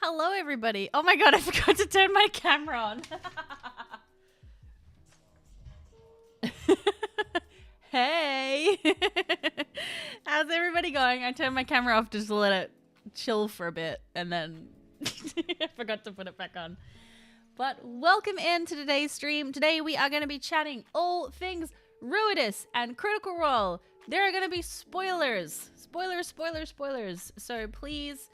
Hello, everybody. Oh my god, I forgot to turn my camera on. Hey. How's everybody going? I turned my camera off just to let it chill for a bit, and then I forgot to put it back on. But welcome into today's stream. Today we are going to be chatting all things Ruidus and Critical Role. There are going to be spoilers. Spoilers. So please,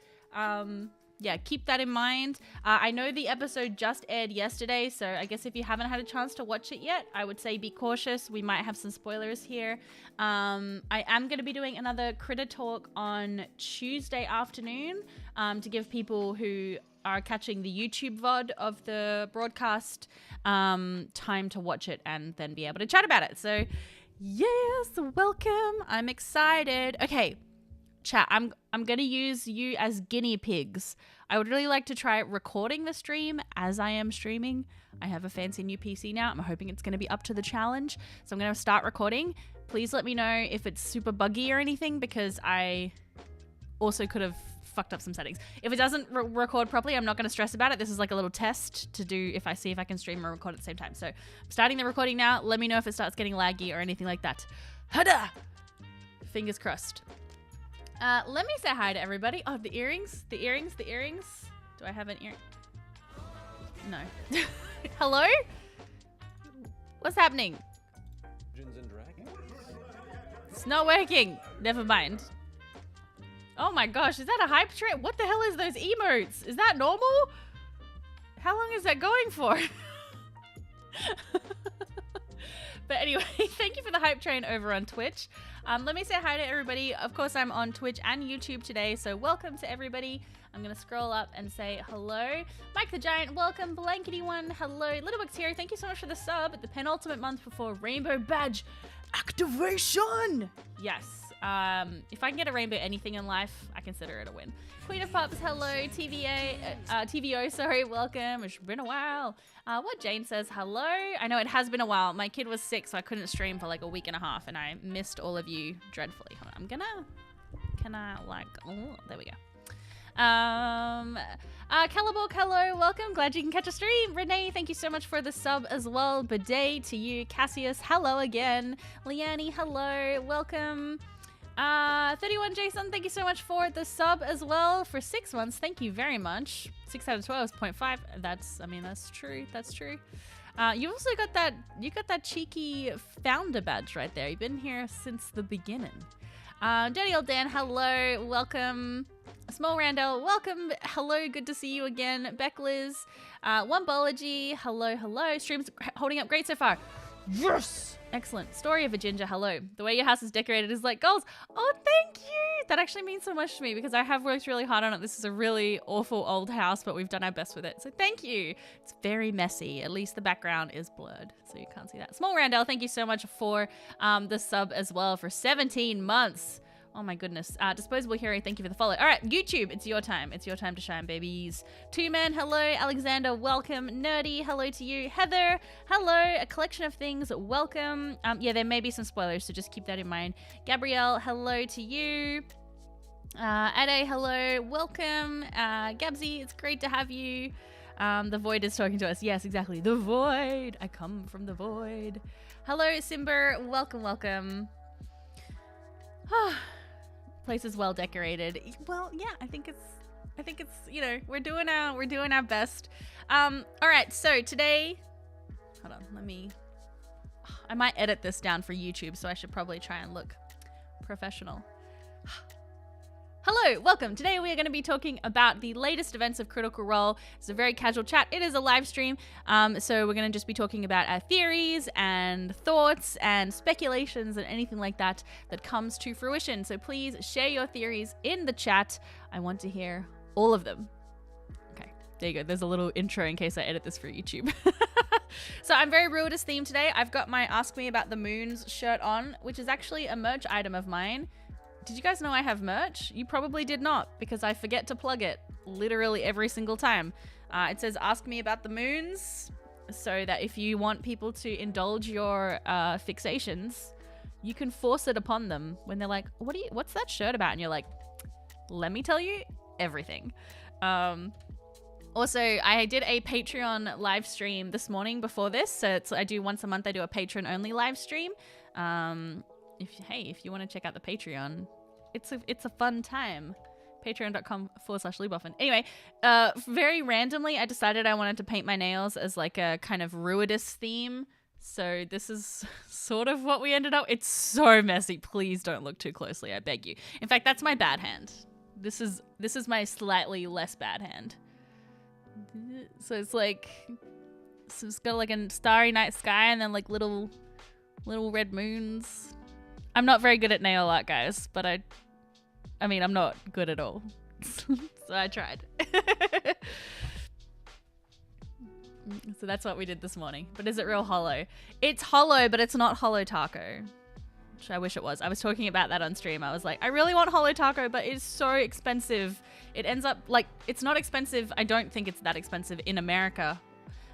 yeah, keep that in mind. I know the episode just aired yesterday, so I guess if you haven't had a chance to watch it yet, I would say be cautious. We might have some spoilers here. I am going to be doing another Critter Talk on Tuesday afternoon to give people who are catching the YouTube VOD of the broadcast time to watch it and then be able to chat about it. So yes, welcome. I'm excited. Okay, chat, I'm going to use you as guinea pigs. I would really like to try recording the stream as I am streaming. I have a fancy new PC now. I'm hoping it's going to be up to the challenge. So I'm going to start recording. Please let me know if it's super buggy or anything, because I also could have fucked up some settings. If it doesn't record properly, I'm not going to stress about it. This is like a little test to do if I see if I can stream and record at the same time. So I'm starting the recording now. Let me know if it starts getting laggy or anything like that. Hada! Fingers crossed. Let me say hi to everybody. Oh, the earrings. Do I have an ear? No. Hello? What's happening? Dungeons and Dragons. It's not working. Never mind. Oh my gosh, is that a hype train? What the hell is those emotes? Is that normal? How long is that going for? But anyway, thank you for the hype train over on Twitch. Let me say hi to everybody. Of course, I'm on Twitch and YouTube today, so welcome to everybody. I'm going to scroll up and say hello. Mike the Giant, welcome. Blankety One, hello. Little Bacteria, thank you so much for the sub. The penultimate month before Rainbow Badge activation. Yes. If I can get a rainbow anything in life, I consider it a win. Queen of Pups, hello. TVO, sorry, welcome. It's been a while. What Jane says, hello. I know it has been a while. My kid was sick, so I couldn't stream for like a week and a half, and I missed all of you dreadfully. Hold on, there we go. Calaborg, hello, welcome. Glad you can catch a stream. Renee, thank you so much for the sub as well. Bidet to you. Cassius, hello again. Liani, hello, welcome. 31 Jason, thank you so much for the sub as well for 6 months. Thank you very much. 6 out of 12 is 0.5. That's true. You also got that cheeky founder badge right there. You've been here since the beginning. Dirty Old Dan, hello, welcome. Small Randall, welcome. Hello, good to see you again. Beck Liz, One Biology, hello. Stream's holding up great so far. Yes! Excellent. Story of a Ginger, hello. The way your house is decorated is like goals. Oh, thank you. That actually means so much to me because I have worked really hard on it. This is a really awful old house, but we've done our best with it. So thank you. It's very messy. At least the background is blurred, so you can't see that. Small Randall, thank you so much for the sub as well for 17 months. Oh my goodness. Disposable Hero, thank you for the follow. All right, YouTube, it's your time. It's your time to shine, babies. Two Man, hello. Alexander, welcome. Nerdy, hello to you. Heather, hello. A Collection of Things, welcome. Yeah, there may be some spoilers, so just keep that in mind. Gabrielle, hello to you. Ade, hello. Welcome. Gabsy, it's great to have you. The Void is talking to us. Yes, exactly. The Void. I come from the Void. Hello, Simber. Welcome. Place is well decorated. Well, yeah, I think it's we're doing our best. All right, so today, hold on, I might edit this down for YouTube, so I should probably try and look professional. Hello, welcome. Today we are going to be talking about the latest events of Critical Role. It's a very casual chat. It is a live stream, so we're going to just be talking about our theories and thoughts and speculations and anything like that comes to fruition. So please share your theories in the chat. I want to hear all of them. Okay, there you go. There's a little intro in case I edit this for YouTube. So I'm very Ruidus themed today. I've got my Ask Me About the Moons shirt on, which is actually a merch item of mine. Did you guys know I have merch? You probably did not, because I forget to plug it literally every single time. It says Ask Me About the Moons, so that if you want people to indulge your fixations, you can force it upon them when they're like, what's that shirt about? And you're like, let me tell you everything. Also, I did a Patreon live stream this morning before this. So I do once a month. I do a patron only live stream. If you want to check out the Patreon, it's a fun time. Patreon.com/Luboffin. Anyway, very randomly, I decided I wanted to paint my nails as like a kind of Ruidus theme. So this is sort of what we ended up. It's so messy. Please don't look too closely. I beg you. In fact, that's my bad hand. This is my slightly less bad hand. So it's like, so it's got like a starry night sky and then like little red moons. I'm not very good at nail art, guys, but I mean, I'm not good at all. So I tried. So that's what we did this morning. But is it real hollow? It's hollow, but it's not hollow taco. Which I wish it was. I was talking about that on stream. I was like, I really want hollow taco, but it's so expensive. It ends up like, it's not expensive. I don't think it's that expensive in America.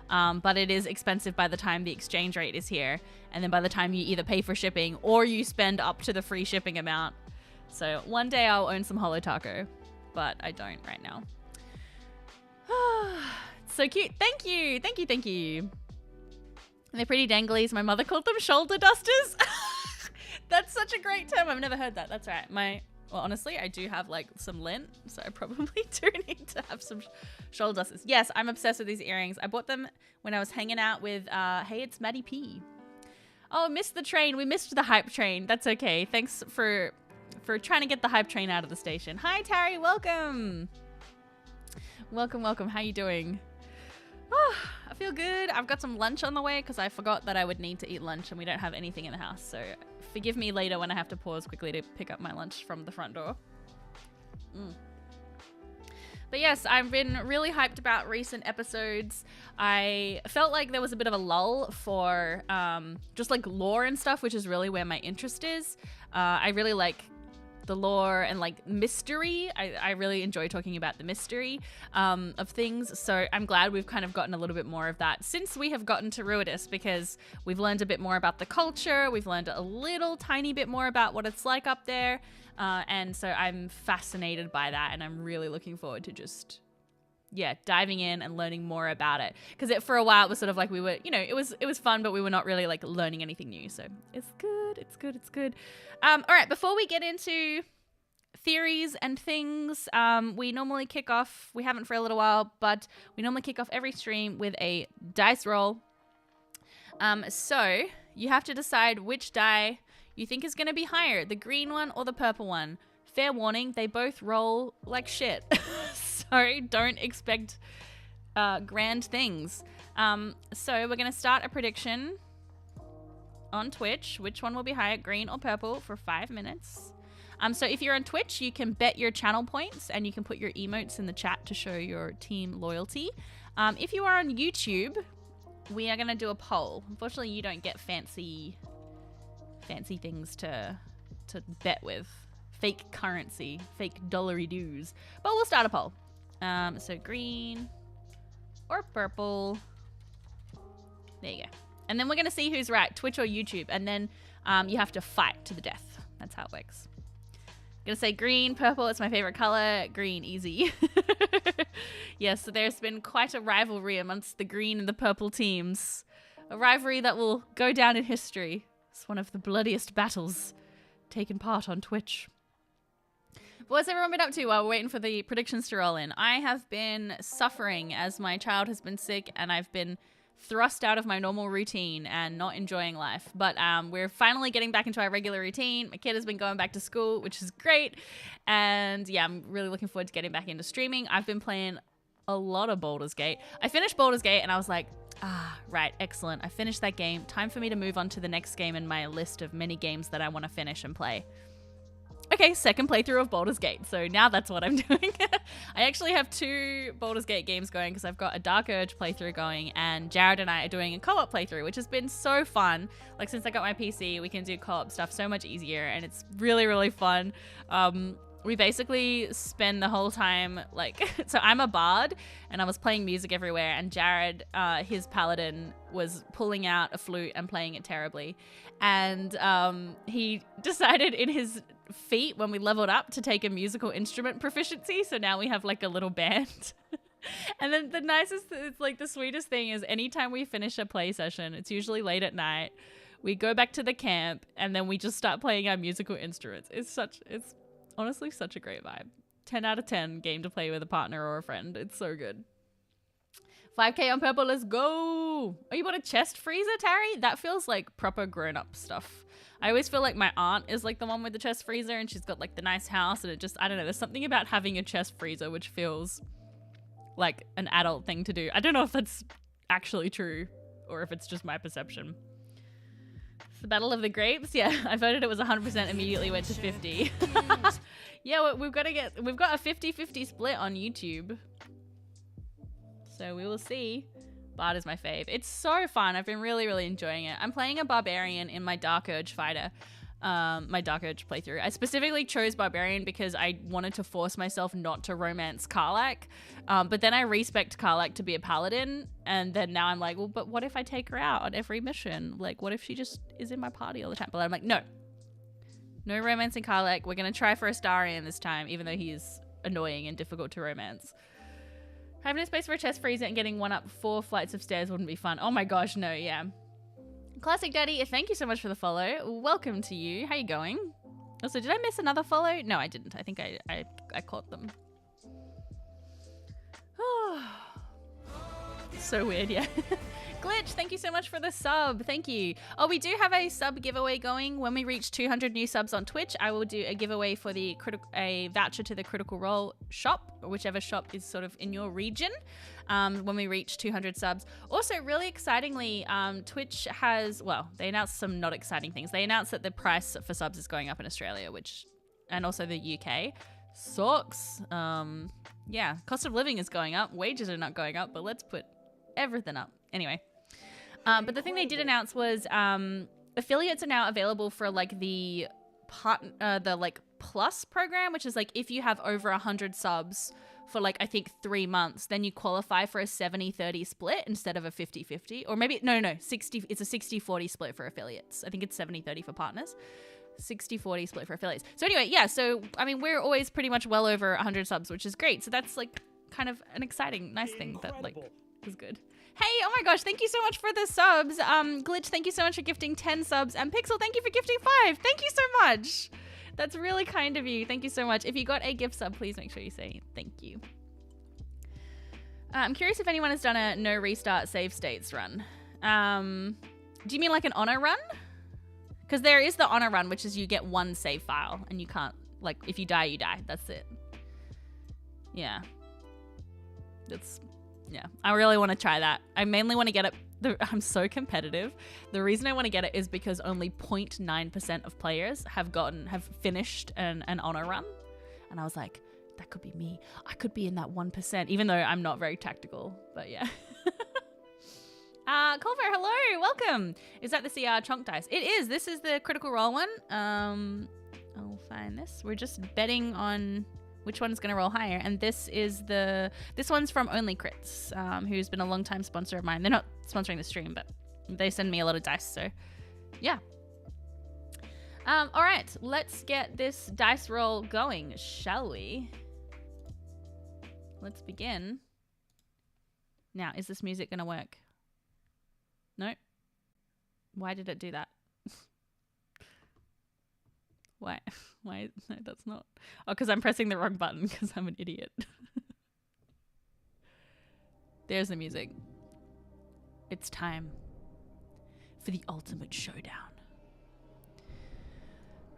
But it is expensive by the time the exchange rate is here. And then by the time you either pay for shipping or you spend up to the free shipping amount. So one day I'll own some hollow taco, but I don't right now. So cute. Thank you. Thank you. Thank you. They're pretty danglies. My mother called them shoulder dusters. That's such a great term. I've never heard that. That's right. Well, honestly, I do have like some lint, so I probably do need to have some shoulder dusters. Yes, I'm obsessed with these earrings. I bought them when I was hanging out with, hey, it's Maddie P. Oh, missed the train. We missed the hype train. That's okay. Thanks for trying to get the hype train out of the station. Hi, Tari. Welcome. Welcome, welcome. How you doing? Oh, I feel good. I've got some lunch on the way because I forgot that I would need to eat lunch and we don't have anything in the house. So forgive me later when I have to pause quickly to pick up my lunch from the front door. But yes, I've been really hyped about recent episodes. I felt like there was a bit of a lull for just like lore and stuff, which is really where my interest is. I really like the lore and like mystery. I really enjoy talking about the mystery of things. So I'm glad we've kind of gotten a little bit more of that since we have gotten to Ruidus, because we've learned a bit more about the culture. We've learned a little tiny bit more about what it's like up there. And so I'm fascinated by that. And I'm really looking forward to just, diving in and learning more about it. Because for a while it was sort of like we were, it was fun, but we were not really like learning anything new. So it's good. It's good. It's good. All right. Before we get into theories and things, we normally kick off, we haven't for a little while, but we normally kick off every stream with a dice roll. So you have to decide which die you think is going to be higher, the green one or the purple one. Fair warning, they both roll like shit. So don't expect grand things. So we're going to start a prediction on Twitch. Which one will be higher, green or purple, for 5 minutes. So if you're on Twitch, you can bet your channel points and you can put your emotes in the chat to show your team loyalty. If you are on YouTube, we are going to do a poll. Unfortunately, you don't get fancy things to bet with. Fake currency, fake dollary dues. But we'll start a poll. So green or purple. There you go. And then we're going to see who's right, Twitch or YouTube. And then you have to fight to the death. That's how it works. I'm going to say green, purple. It's my favorite color. Green, easy. Yes, so there's been quite a rivalry amongst the green and the purple teams. A rivalry that will go down in history. It's one of the bloodiest battles taken part on Twitch. But what's everyone been up to while we're waiting for the predictions to roll in? I have been suffering as my child has been sick and I've been thrust out of my normal routine and not enjoying life. But we're finally getting back into our regular routine. My kid has been going back to school, which is great. And yeah, I'm really looking forward to getting back into streaming. I've been playing a lot of Baldur's Gate. I finished Baldur's Gate and I was like, right, excellent. I finished that game. Time for me to move on to the next game in my list of many games that I want to finish and play. Okay, second playthrough of Baldur's Gate. So now that's what I'm doing. I actually have 2 Baldur's Gate games going because I've got a Dark Urge playthrough going and Jared and I are doing a co-op playthrough, which has been so fun. Like since I got my PC, we can do co-op stuff so much easier and it's really, really fun. We basically spend the whole time so I'm a bard and I was playing music everywhere and Jared, his paladin, was pulling out a flute and playing it terribly. And he decided in his feat when we leveled up to take a musical instrument proficiency. So now we have like a little band. And then the nicest, it's like the sweetest thing is anytime we finish a play session, it's usually late at night, we go back to the camp and then we just start playing our musical instruments. It's honestly such a great vibe. 10 out of 10 game to play with a partner or a friend. It's so good. 5k on purple, let's go. Oh, you bought a chest freezer, Tari? That feels like proper grown-up stuff. I always feel like my aunt is like the one with the chest freezer and she's got like the nice house and it just, I don't know, there's something about having a chest freezer which feels like an adult thing to do. I don't know if that's actually true or if it's just my perception. It's the Battle of the Grapes. Yeah, I voted it was 100%, immediately went to 50. Yeah, we've got a 50-50 split on YouTube. So we will see. Bard is my fave. It's so fun. I've been really, really enjoying it. I'm playing a barbarian in my Dark Urge fighter. My Dark Urge playthrough. I specifically chose barbarian because I wanted to force myself not to romance Karlach. But then I respect Karlach to be a paladin. And then now I'm like, well, but what if I take her out on every mission? Like, what if she just is in my party all the time? But I'm like, no. No romancing Karlach. We're going to try for Astarion this time, even though he's annoying and difficult to romance. Having a space for a chest freezer and getting one up 4 flights of stairs wouldn't be fun. Oh my gosh, no, yeah. Classic Daddy, thank you so much for the follow. Welcome to you. How you going? Also, did I miss another follow? No, I didn't. I think I caught them. So weird, yeah. Glitch, thank you so much for the sub. Thank you. Oh, we do have a sub giveaway going. When we reach 200 new subs on Twitch, I will do a giveaway for a voucher to the Critical Role shop, or whichever shop is sort of in your region, when we reach 200 subs. Also, really excitingly, Twitch has, well, they announced some not exciting things. They announced that the price for subs is going up in Australia, and also the UK. Sucks. Yeah, cost of living is going up. Wages are not going up, but let's put everything up. Anyway. But the thing they did announce was affiliates are now available for like the plus program, which is like if you have over 100 subs for like I think 3 months, then you qualify for a 70-30 split instead of a 50-50, or maybe no 60. It's a 60-40 split for affiliates. I think it's 70-30 for partners. 60-40 split for affiliates. So anyway, yeah. So I mean, we're always pretty much well over 100 subs, which is great. So that's like kind of an exciting, nice thing that like is good. Hey, oh my gosh, thank you so much for the subs. Glitch, thank you so much for gifting 10 subs. And Pixel, thank you for gifting 5. Thank you so much. That's really kind of you. Thank you so much. If you got a gift sub, please make sure you say thank you. I'm curious if anyone has done a no restart save states run. Do you mean like an honor run? Because there is the honor run, which is you get one save file and you can't, like, if you die, you die. That's it. Yeah. Yeah, I really want to try that. I mainly want to get it. I'm so competitive. The reason I want to get it is because only 0.9% of players have finished an honor run. And I was like, that could be me. I could be in that 1%, even though I'm not very tactical. But yeah. Culver, hello, welcome. Is that the CR chunk dice? It is. This is the Critical Role one. I'll find this. We're just betting on which one's going to roll higher, and this one's from Only Crits, who's been a long time sponsor of mine. They're not sponsoring the stream, but they send me a lot of dice, so yeah. All right, let's get this dice roll going, shall we? Let's begin. Now, is this music going to work? No? Why did it do that? Why? No, that's not. Oh, because I'm pressing the wrong button because I'm an idiot. There's the music. It's time for the ultimate showdown.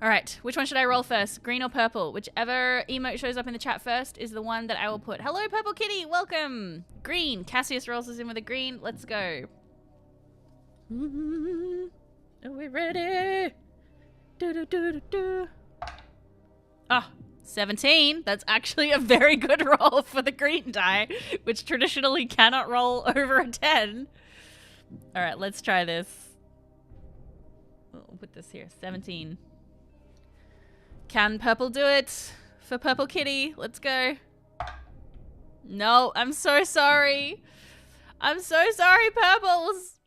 All right, which one should I roll first? Green or purple? Whichever emote shows up in the chat first is the one that I will put. Hello, Purple Kitty. Welcome. Green. Cassius rolls us in with a green. Let's go. Are we ready? Ah, 17. That's actually a very good roll for the green die, which traditionally cannot roll over a 10. All right, let's try this. We'll put this here. 17. Can purple do it? For Purple Kitty, let's go. No, I'm so sorry. I'm so sorry, purples.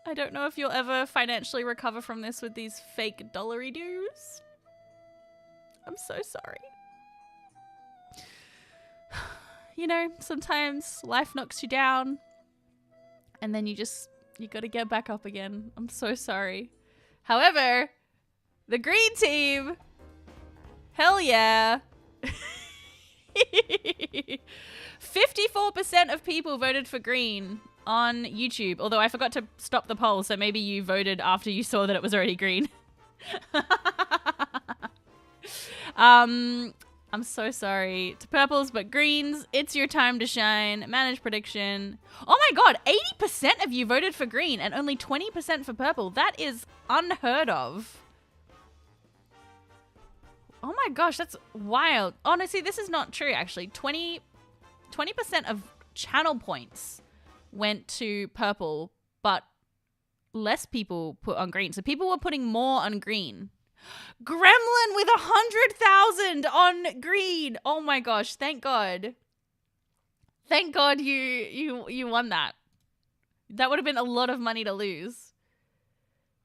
I don't know if you'll ever financially recover from this with these fake dollary doos. I'm so sorry. you know, sometimes life knocks you down and then you got to get back up again. I'm so sorry. However, the green team, hell yeah. 54% of people voted for green on YouTube, although I forgot to stop the poll, so maybe you voted after you saw that it was already green. I'm so sorry to purples, but greens, it's your time to shine. Manage prediction. Oh my god, 80% of you voted for green and only 20% for purple. That is unheard of. Oh my gosh, that's wild. Oh no, see, this is not true actually. 20% of channel points went to purple, but less people put on green. So people were putting more on green. Gremlin with 100,000 on green. Oh my gosh, thank God. Thank God you won that. That would have been a lot of money to lose.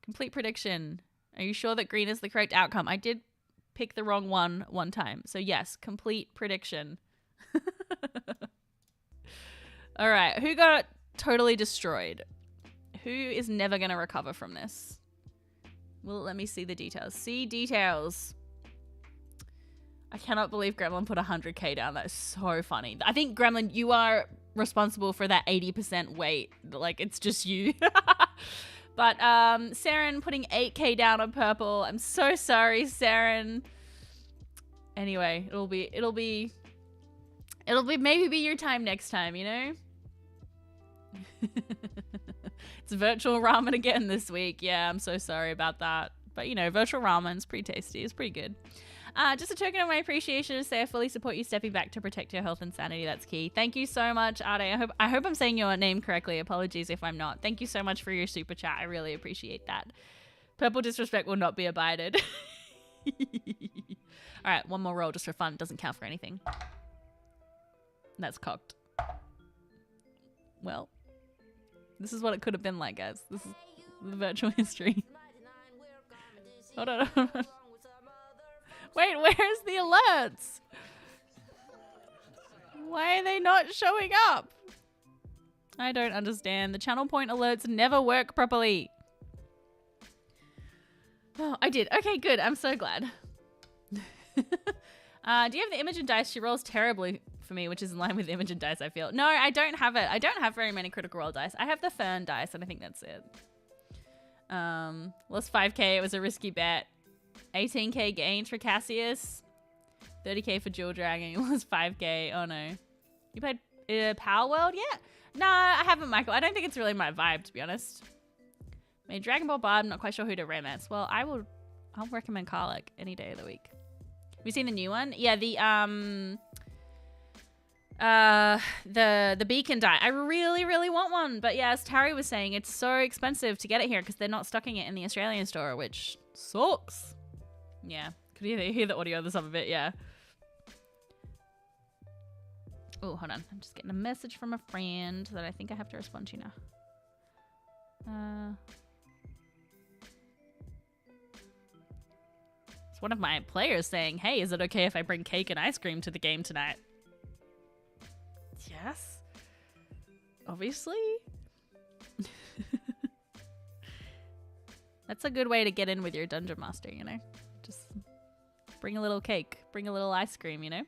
Complete prediction. Are you sure that green is the correct outcome? I did pick the wrong one time. So yes, complete prediction. All right, who got totally destroyed? Who is never going to recover from this? Well, let me see the details. See details. I cannot believe Gremlin put 100k down. That is so funny. I think, Gremlin, you are responsible for that 80% weight. Like, it's just you. But Saren putting 8k down on purple. I'm so sorry, Saren. Anyway, it'll be maybe be your time next time, you know? It's virtual ramen again this week. Yeah, I'm so sorry about that. But, you know, virtual ramen's pretty tasty. It's pretty good. Just a token of my appreciation to say I fully support you stepping back to protect your health and sanity. That's key. Thank you so much, Ade. I hope I'm saying your name correctly. Apologies if I'm not. Thank you so much for your super chat. I really appreciate that. Purple disrespect will not be abided. All right, one more roll just for fun. Doesn't count for anything. That's cocked. Well, this is what it could have been like, guys. This is the virtual history. Hold on. Wait, where's the alerts? Why are they not showing up? I don't understand. The channel point alerts never work properly. Oh, I did. Okay, good. I'm so glad. Do you have the Imogen dice? She rolls terribly for me, which is in line with Imogen dice, I feel. No, I don't have it. I don't have very many critical role dice. I have the Fern dice, and I think that's it. Lost 5k. It was a risky bet. 18k gains for Cassius. 30k for Jewel Dragon. It was 5k. Oh no. You played Power World yet? No, I haven't, Michael. I don't think it's really my vibe, to be honest. Made Dragon Ball Bard. I'm not quite sure who to romance. Well, I'll recommend Karlach any day of the week. Have you seen the new one? Yeah, the beacon die. I really, really want one. But yeah, as Tari was saying, it's so expensive to get it here because they're not stocking it in the Australian store, which sucks. Yeah. Could you hear the audio of this up a bit? Yeah. Oh, hold on. I'm just getting a message from a friend that I think I have to respond to now. It's one of my players saying, hey, is it okay if I bring cake and ice cream to the game tonight? Yes. Obviously. That's a good way to get in with your dungeon master, you know? Just bring a little cake, bring a little ice cream, you know?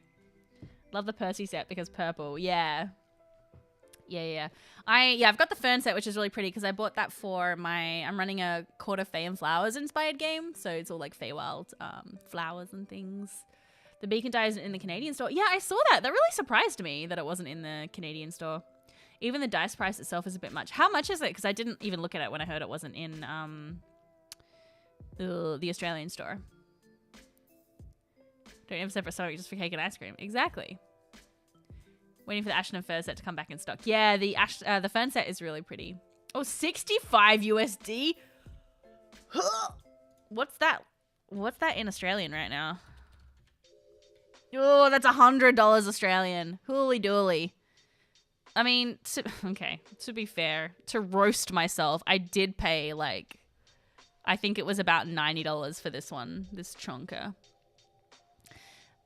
Love the Percy set because purple. Yeah. Yeah. I've got the Fern set, which is really pretty because I bought that for I'm running a Court of Fae and Flowers inspired game. So it's all like Feywild flowers and things. The beacon die isn't in the Canadian store. Yeah, I saw that. That really surprised me that it wasn't in the Canadian store. Even the dice price itself is a bit much. How much is it? Because I didn't even look at it when I heard it wasn't in the Australian store. Don't ever separate something just for cake and ice cream. Exactly. Waiting for the Ashen and Fur set to come back in stock. Yeah, the Fern set is really pretty. Oh, 65 USD? What's that? What's that in Australian right now? Oh, that's $100 Australian. Hooly dooly. I mean, to be fair, to roast myself, I did pay like, I think it was about $90 for this one, this chonker.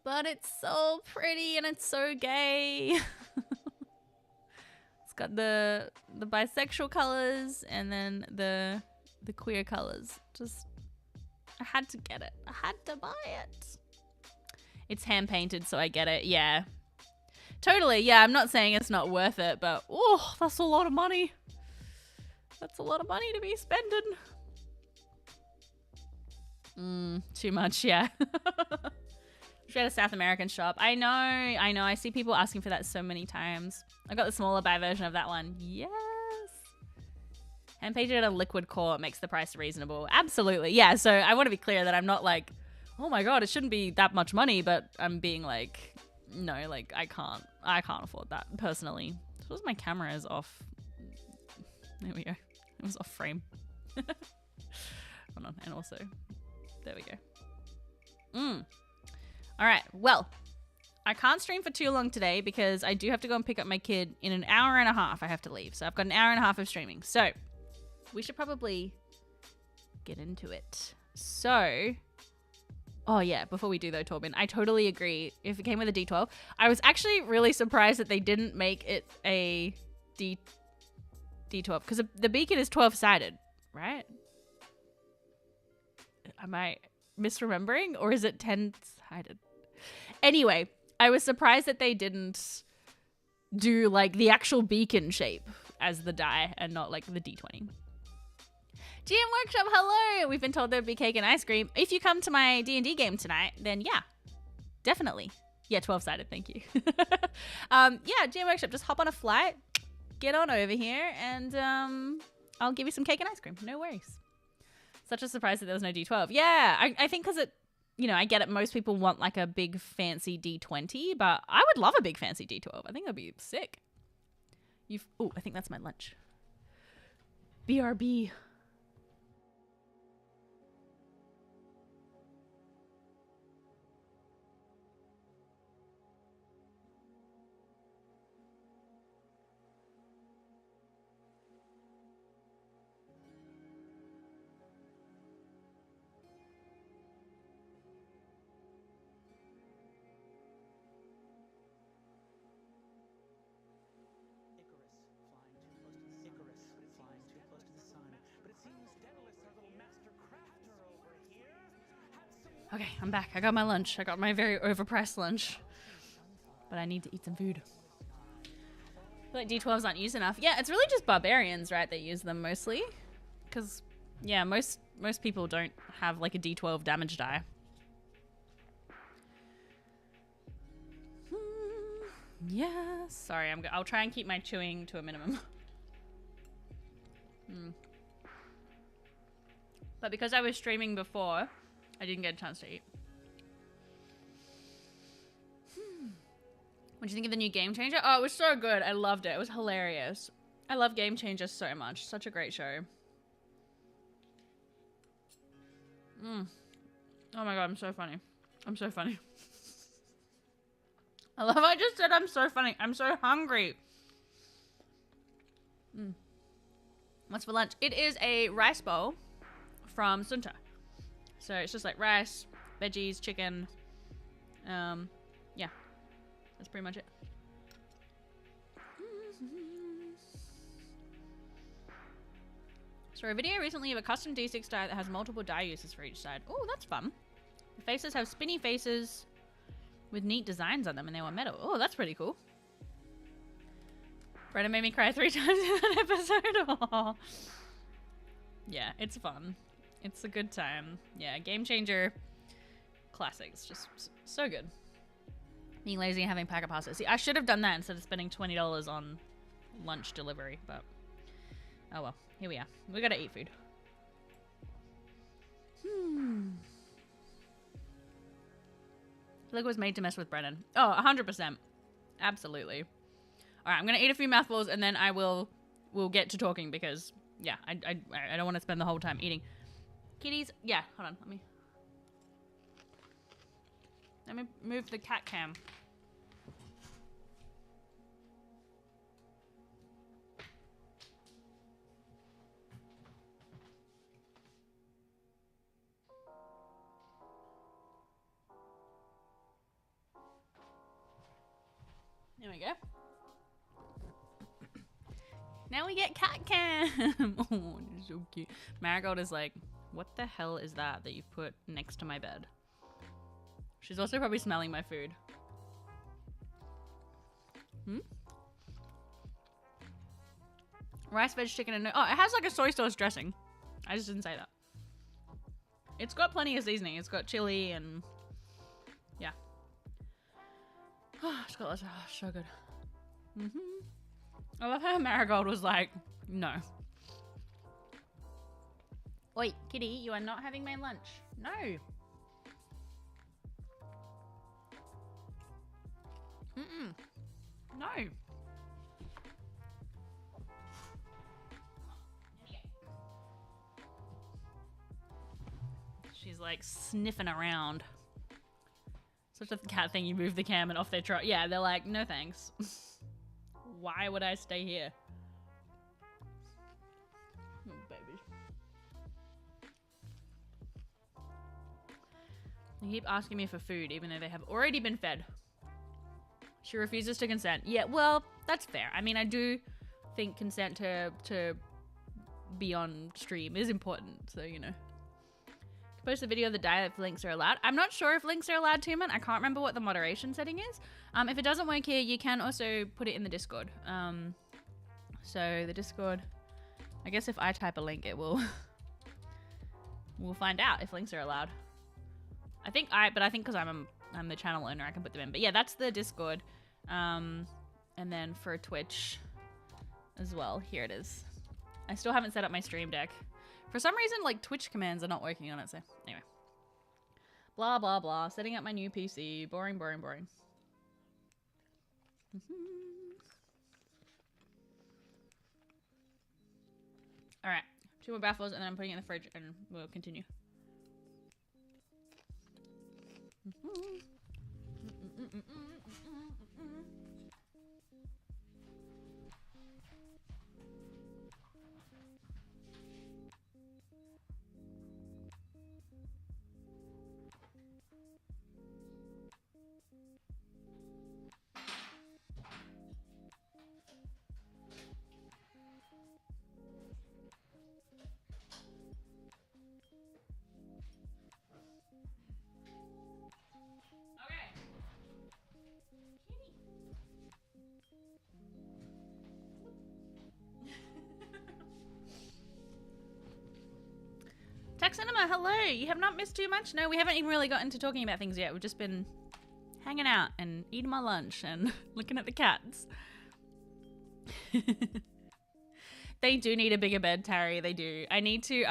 But it's so pretty and it's so gay. It's got the bisexual colors and then the queer colors. Just, I had to get it. I had to buy it. It's hand painted, so I get it. Yeah. Totally. Yeah, I'm not saying it's not worth it, but oh, that's a lot of money. That's a lot of money to be spending. Too much, yeah. Should get a South American shop. I know. I see people asking for that so many times. I got the smaller buy version of that one. Yes. Hand painted a liquid core makes the price reasonable. Absolutely. Yeah, so I want to be clear that I'm not like, oh my god, it shouldn't be that much money, but I'm being like, no, like I can't afford that personally. Suppose my camera is off. There we go. It was off frame. Hold on, and also, there we go. All right, well, I can't stream for too long today because I do have to go and pick up my kid in an hour and a half. I have to leave, so I've got an hour and a half of streaming. So we should probably get into it. So, oh yeah, before we do though, Torben, I totally agree. If it came with a D12, I was actually really surprised that they didn't make it a D12 because the beacon is 12-sided, right? Am I misremembering, or is it 10-sided? Anyway, I was surprised that they didn't do like the actual beacon shape as the die and not like the D20. GM Workshop, hello! We've been told there'd be cake and ice cream. If you come to my D&D game tonight, then yeah, definitely. Yeah, 12-sided, thank you. Yeah, GM Workshop, just hop on a flight, get on over here, and I'll give you some cake and ice cream. No worries. Such a surprise that there was no D12. Yeah, I think because it, you know, I get it. Most people want like a big fancy D20, but I would love a big fancy D12. I think that'd be sick. Oh, I think that's my lunch. BRB. Okay, I'm back. I got my lunch. I got my very overpriced lunch. But I need to eat some food. I feel like D12s aren't used enough. Yeah, it's really just barbarians, right, that use them mostly. Because, yeah, most people don't have like a D12 damage die. Yeah, sorry, I'll try and keep my chewing to a minimum. But because I was streaming before, I didn't get a chance to eat. What do you think of the new Game Changer? Oh, it was so good. I loved it. It was hilarious. I love Game Changer so much. Such a great show. Oh my god, I'm so funny. I'm so funny. I love I just said I'm so funny. I'm so hungry. What's for lunch? It is a rice bowl from Sunta. So it's just like rice, veggies, chicken. Yeah. That's pretty much it. So a video recently of a custom D6 die that has multiple die uses for each side. Oh, that's fun. The faces have spinny faces with neat designs on them, and they were metal. Oh, that's pretty cool. Brenna made me cry 3 times in that episode. Aww. Yeah, it's fun. It's a good time. Yeah, Game Changer classics. Just so good. Being lazy and having packet pasta. See, I should have done that instead of spending $20 on lunch delivery, but oh well. Here we are. We gotta eat food. Like it was made to mess with Brennan. Oh, 100%. Absolutely. Alright, I'm gonna eat a few mouthfuls and then we'll get to talking because yeah, I don't want to spend the whole time eating. Kitties, yeah, hold on, let me move the cat cam. There we go. Now we get cat cam. Oh, it's so cute. Marigold is like, what the hell is that you've put next to my bed? She's also probably smelling my food. Rice, veg, chicken, and oh, it has like a soy sauce dressing. I just didn't say that. It's got plenty of seasoning. It's got chili and yeah. Oh, it's got lots of, oh, so good. I love how Marigold was like, no. Oi, kitty, you are not having my lunch. No. No. She's like sniffing around. Such a cat thing, you move the cam and off they trot. Yeah, they're like, no thanks. Why would I stay here? Oh, baby. They keep asking me for food even though they have already been fed. She refuses to consent. Yeah, well, that's fair. I mean, I do think consent to be on stream is important, so, you know. Post a video of the diet if links are allowed. I'm not sure if links are allowed, Tuman. I can't remember what the moderation setting is. If it doesn't work here, you can also put it in the Discord. So the Discord, I guess if I type a link, it will. We'll find out if links are allowed. I think because I'm the channel owner, I can put them in. But yeah, that's the Discord. And then for Twitch as well, here it is. I still haven't set up my stream deck. For some reason, like, Twitch commands are not working on it, so anyway. Blah, blah, blah. Setting up my new PC. Boring, boring, boring. Alright. 2 more baffles, and then I'm putting it in the fridge, and we'll continue. Tech Cinema, hello! You have not missed too much? No, we haven't even really gotten to talking about things yet. We've just been hanging out and eating my lunch and looking at the cats. They do need a bigger bed, Tari. They do. I need to,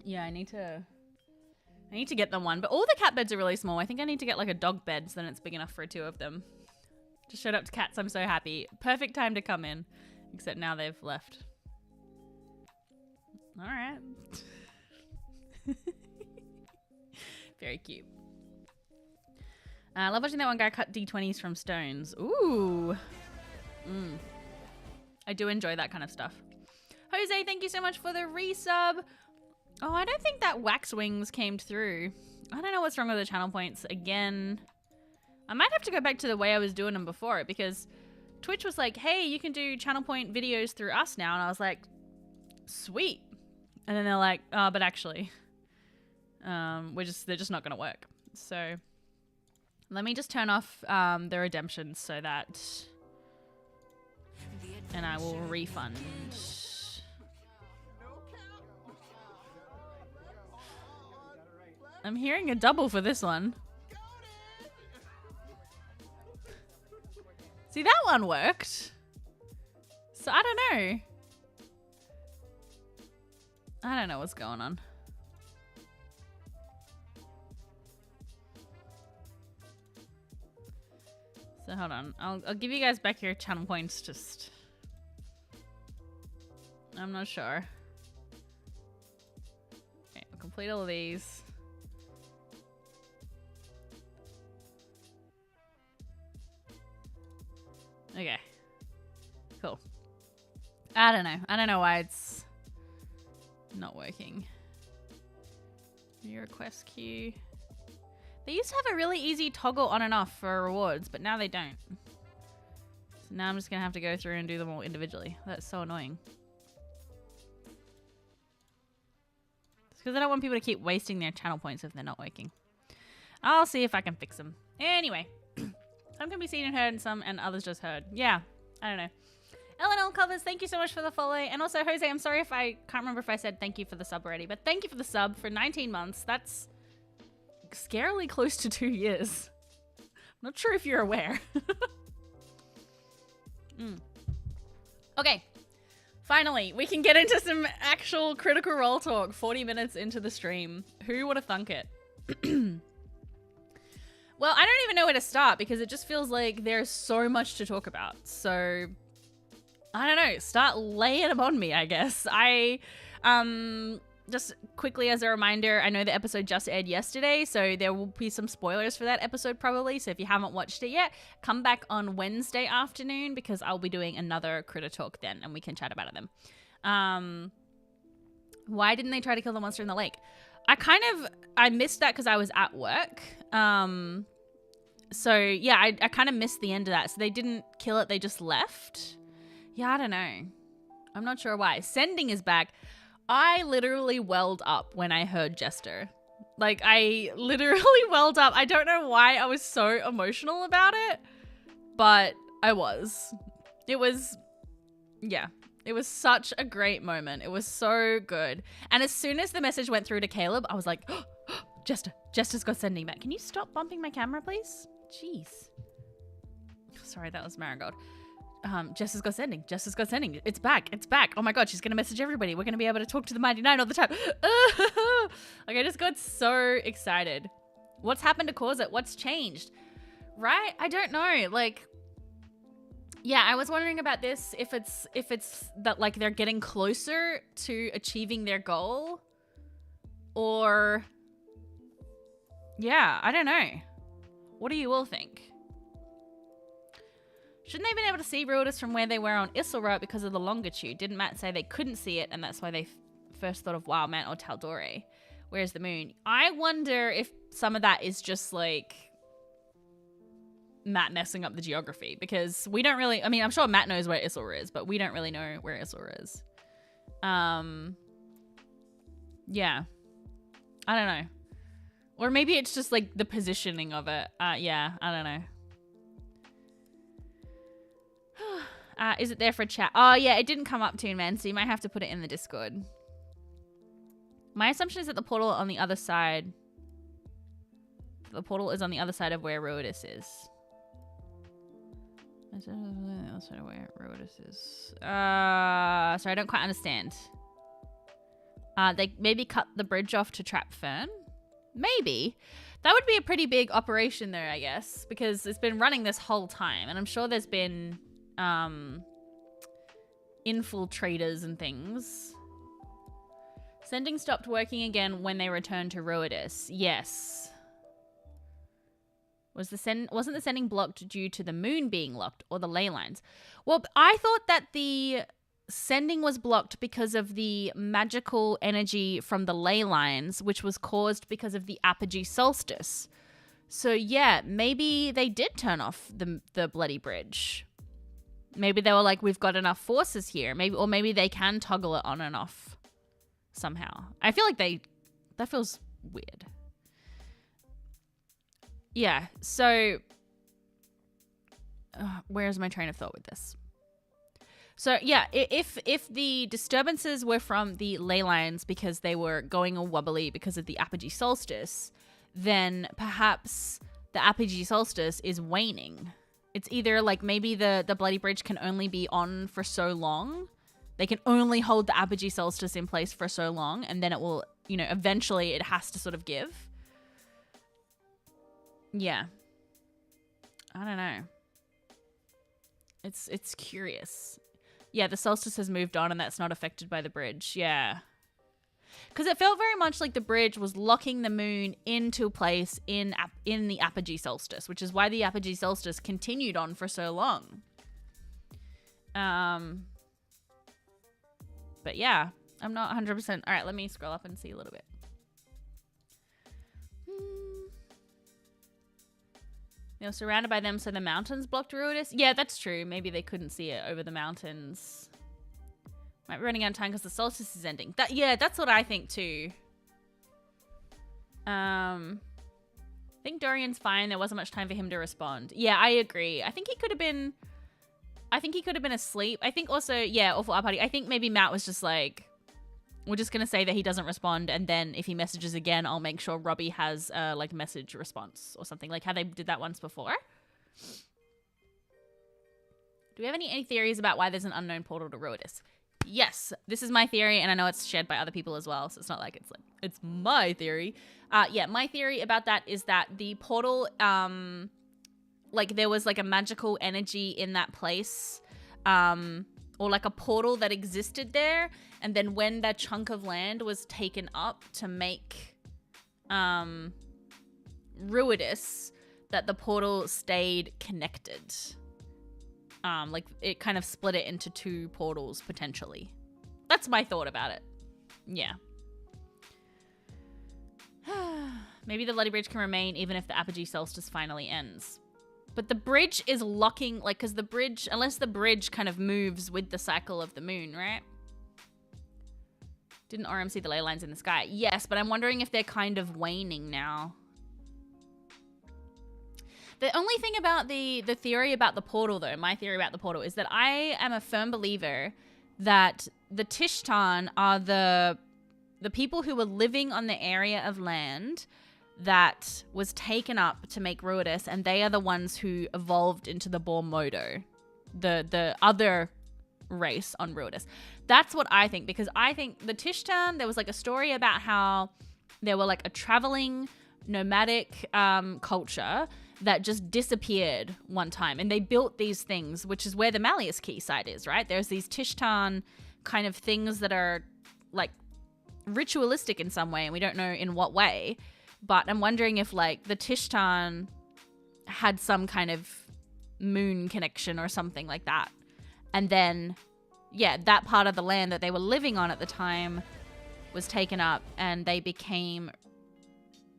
yeah, I need to get them one. But all the cat beds are really small. I think I need to get like a dog bed so then it's big enough for 2 of them. Just showed up to cats. I'm so happy. Perfect time to come in. Except now they've left. All right. Very cute. I love watching that one guy cut D20s from stones. Ooh. I do enjoy that kind of stuff. Jose, thank you so much for the resub. Oh, I don't think that Wax Wings came through. I don't know what's wrong with the channel points again. I might have to go back to the way I was doing them before because Twitch was like, hey, you can do channel point videos through us now. And I was like, sweet. And then they're like, oh, but actually, they're just not going to work. So let me just turn off the redemptions so that, and I will refund. I'm hearing a double for this one. See, that one worked. So I don't know. I don't know what's going on. So hold on. I'll give you guys back your channel points. Just I'm not sure. Okay, we'll complete all of these. Okay. Cool. I don't know. I don't know why it's not working. New request queue. They used to have a really easy toggle on and off for rewards, but now they don't. Now I'm just going to have to go through and do them all individually. That's so annoying. It's because I don't want people to keep wasting their channel points if they're not working. I'll see if I can fix them. Anyway. Some can be seen and heard and others just heard. Yeah. I don't know. LNL Covers, thank you so much for the follow. And also, Jose, I'm sorry if I can't remember if I said thank you for the sub already. But thank you for the sub for 19 months. That's scarily close to 2 years. I'm not sure if you're aware. Okay. Finally, we can get into some actual Critical Role talk 40 minutes into the stream. Who would have thunk it? Well, I don't even know where to start because it just feels like there's so much to talk about. So, I don't know. Start laying them on me, I guess. Just quickly as a reminder, I know the episode just aired yesterday, so there will be some spoilers for that episode probably. So if you haven't watched it yet, come back on Wednesday afternoon because I'll be doing another Critter Talk then and we can chat about them. Why didn't they try to kill the monster in the lake? I missed that because I was at work. So yeah, I kind of missed the end of that. So they didn't kill it, they just left. Yeah, I don't know. I'm not sure why. Sending is back. I literally welled up when I heard Jester. Like, I literally welled up. I don't know why I was so emotional about it, but I was. It was, yeah. It was such a great moment. It was so good. And as soon as the message went through to Caleb, I was like, oh, Jester. Jester's got sending back. Can you stop bumping my camera, please? Jeez. Sorry, that was Marigold. Jester's got sending. Jester's got sending. It's back. It's back. Oh my god, she's going to message everybody. We're going to be able to talk to the Mighty Nine all the time. Like, I just got so excited. What's happened to cause it? What's changed? Right? I don't know. Like, yeah, I was wondering about this. If it's that, like, they're getting closer to achieving their goal. Or, yeah, I don't know. What do you all think? Shouldn't they have been able to see Ruidus from where they were on Isilra because of the longitude? Didn't Matt say they couldn't see it and that's why they first thought of Wildman or Taldore? Where's the moon? I wonder if some of that is just like Matt messing up the geography because we don't really, I mean, I'm sure Matt knows where Isilra is, but we don't really know where Isilra is. Yeah. I don't know. Or maybe it's just like the positioning of it. Yeah, I don't know. Is it there for chat? Oh, yeah, it didn't come up, Toon Man, so you might have to put it in the Discord. My assumption is that the portal on the other side... The portal is on the other side of where Ruidus is. The other side of where Ruidus is. Sorry, I don't quite understand. They maybe cut the bridge off to trap Fern? Maybe. That would be a pretty big operation there, I guess, because it's been running this whole time, and I'm sure there's been... infiltrators and things. Sending stopped working again when they returned to Ruidus. Yes. Wasn't the sending blocked due to the moon being locked or the ley lines? Well, I thought that the sending was blocked because of the magical energy from the ley lines, which was caused because of the apogee solstice. So yeah, maybe they did turn off the bloody bridge. Maybe they were like, we've got enough forces here. Maybe they can toggle it on and off somehow. I feel like that feels weird. Yeah, so where's my train of thought with this? So yeah, if the disturbances were from the ley lines because they were going all wobbly because of the apogee solstice, then perhaps the apogee solstice is waning. It's either like maybe the bloody bridge can only be on for so long. They can only hold the apogee solstice in place for so long, and then it will, you know, eventually it has to sort of give. Yeah. I don't know. It's curious. Yeah, the solstice has moved on and that's not affected by the bridge. Yeah. Because it felt very much like the bridge was locking the moon into place in the apogee solstice, which is why the apogee solstice continued on for so long. But yeah, I'm not 100%. All right, let me scroll up and see a little bit. They were surrounded by them, so the mountains blocked Ruidus. Yeah, that's true. Maybe they couldn't see it over the mountains. Might be running out of time because the solstice is ending. Yeah, that's what I think too. I think Dorian's fine. There wasn't much time for him to respond. Yeah, I agree. I think he could have been asleep. I think also, yeah, awful our party. I think maybe Matt was just like, we're just going to say that he doesn't respond. And then if he messages again, I'll make sure Robbie has like message response or something, like how they did that once before. Do we have any theories about why there's an unknown portal to Ruidus? Yes, this is my theory, and I know it's shared by other people as well, so it's not like it's my theory. Yeah, my theory about that is that the portal, like there was like a magical energy in that place, or like a portal that existed there, and then when that chunk of land was taken up to make Ruidus, that the portal stayed connected. Like it kind of split it into two portals potentially. That's my thought about it. Yeah. Maybe the bloody bridge can remain even if the apogee solstice finally ends. But the bridge is locking, like, because the bridge, unless the bridge kind of moves with the cycle of the moon, right? Didn't RM see the ley lines in the sky? Yes, but I'm wondering if they're kind of waning now. The only thing about the theory about the portal, though, my theory about the portal, is that I am a firm believer that the Tishtan are the people who were living on the area of land that was taken up to make Ruidus, and they are the ones who evolved into the Bormodo, the other race on Ruidus. That's what I think, because I think the Tishtan, there was like a story about how there were like a traveling nomadic culture that just disappeared one time, and they built these things, which is where the Malleus Key site is, right? There's these Tishtan kind of things that are like ritualistic in some way, and we don't know in what way, but I'm wondering if like the Tishtan had some kind of moon connection or something like that, and then yeah, that part of the land that they were living on at the time was taken up and they became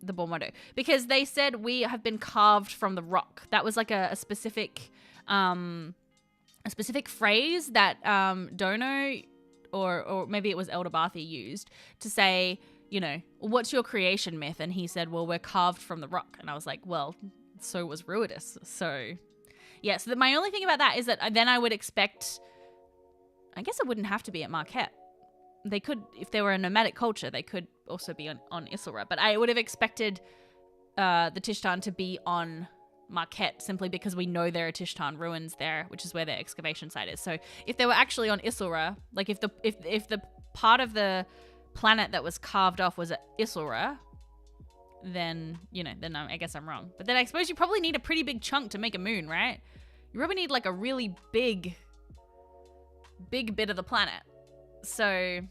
the Bormodo, because they said we have been carved from the rock. That was like a specific phrase that Dono or maybe it was Elder Barthy used to say, you know, what's your creation myth? And he said, well, we're carved from the rock. And I was like, well, so was Ruidus. So yeah, so my only thing about that is that then I would expect, I guess it wouldn't have to be at Marquette. They could, if they were a nomadic culture, they could also be on Isilra. But I would have expected the Tishtan to be on Marquette simply because we know there are Tishtan ruins there, which is where their excavation site is. So if they were actually on Isilra, like if the part of the planet that was carved off was at Isilra, then, you know, then I guess I'm wrong. But then I suppose you probably need a pretty big chunk to make a moon, right? You probably need like a really big bit of the planet. So,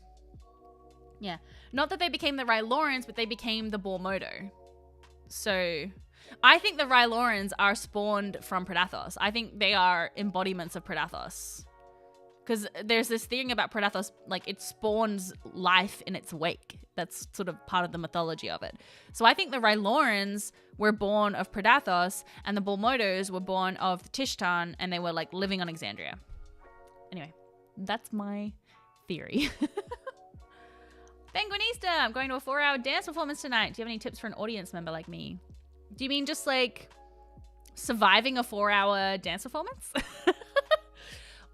yeah. Not that they became the Rylorans, but they became the Bormodo. So, I think the Rylorans are spawned from Predathos. I think they are embodiments of Predathos. Because there's this thing about Predathos, like it spawns life in its wake. That's sort of part of the mythology of it. So I think the Rylorans were born of Predathos, and the Bormodos were born of the Tishtan, and they were like living on Exandria. Anyway, that's my theory. Penguinista, I'm going to a 4-hour dance performance tonight. Do you have any tips for an audience member like me? Do you mean just like surviving a 4-hour dance performance?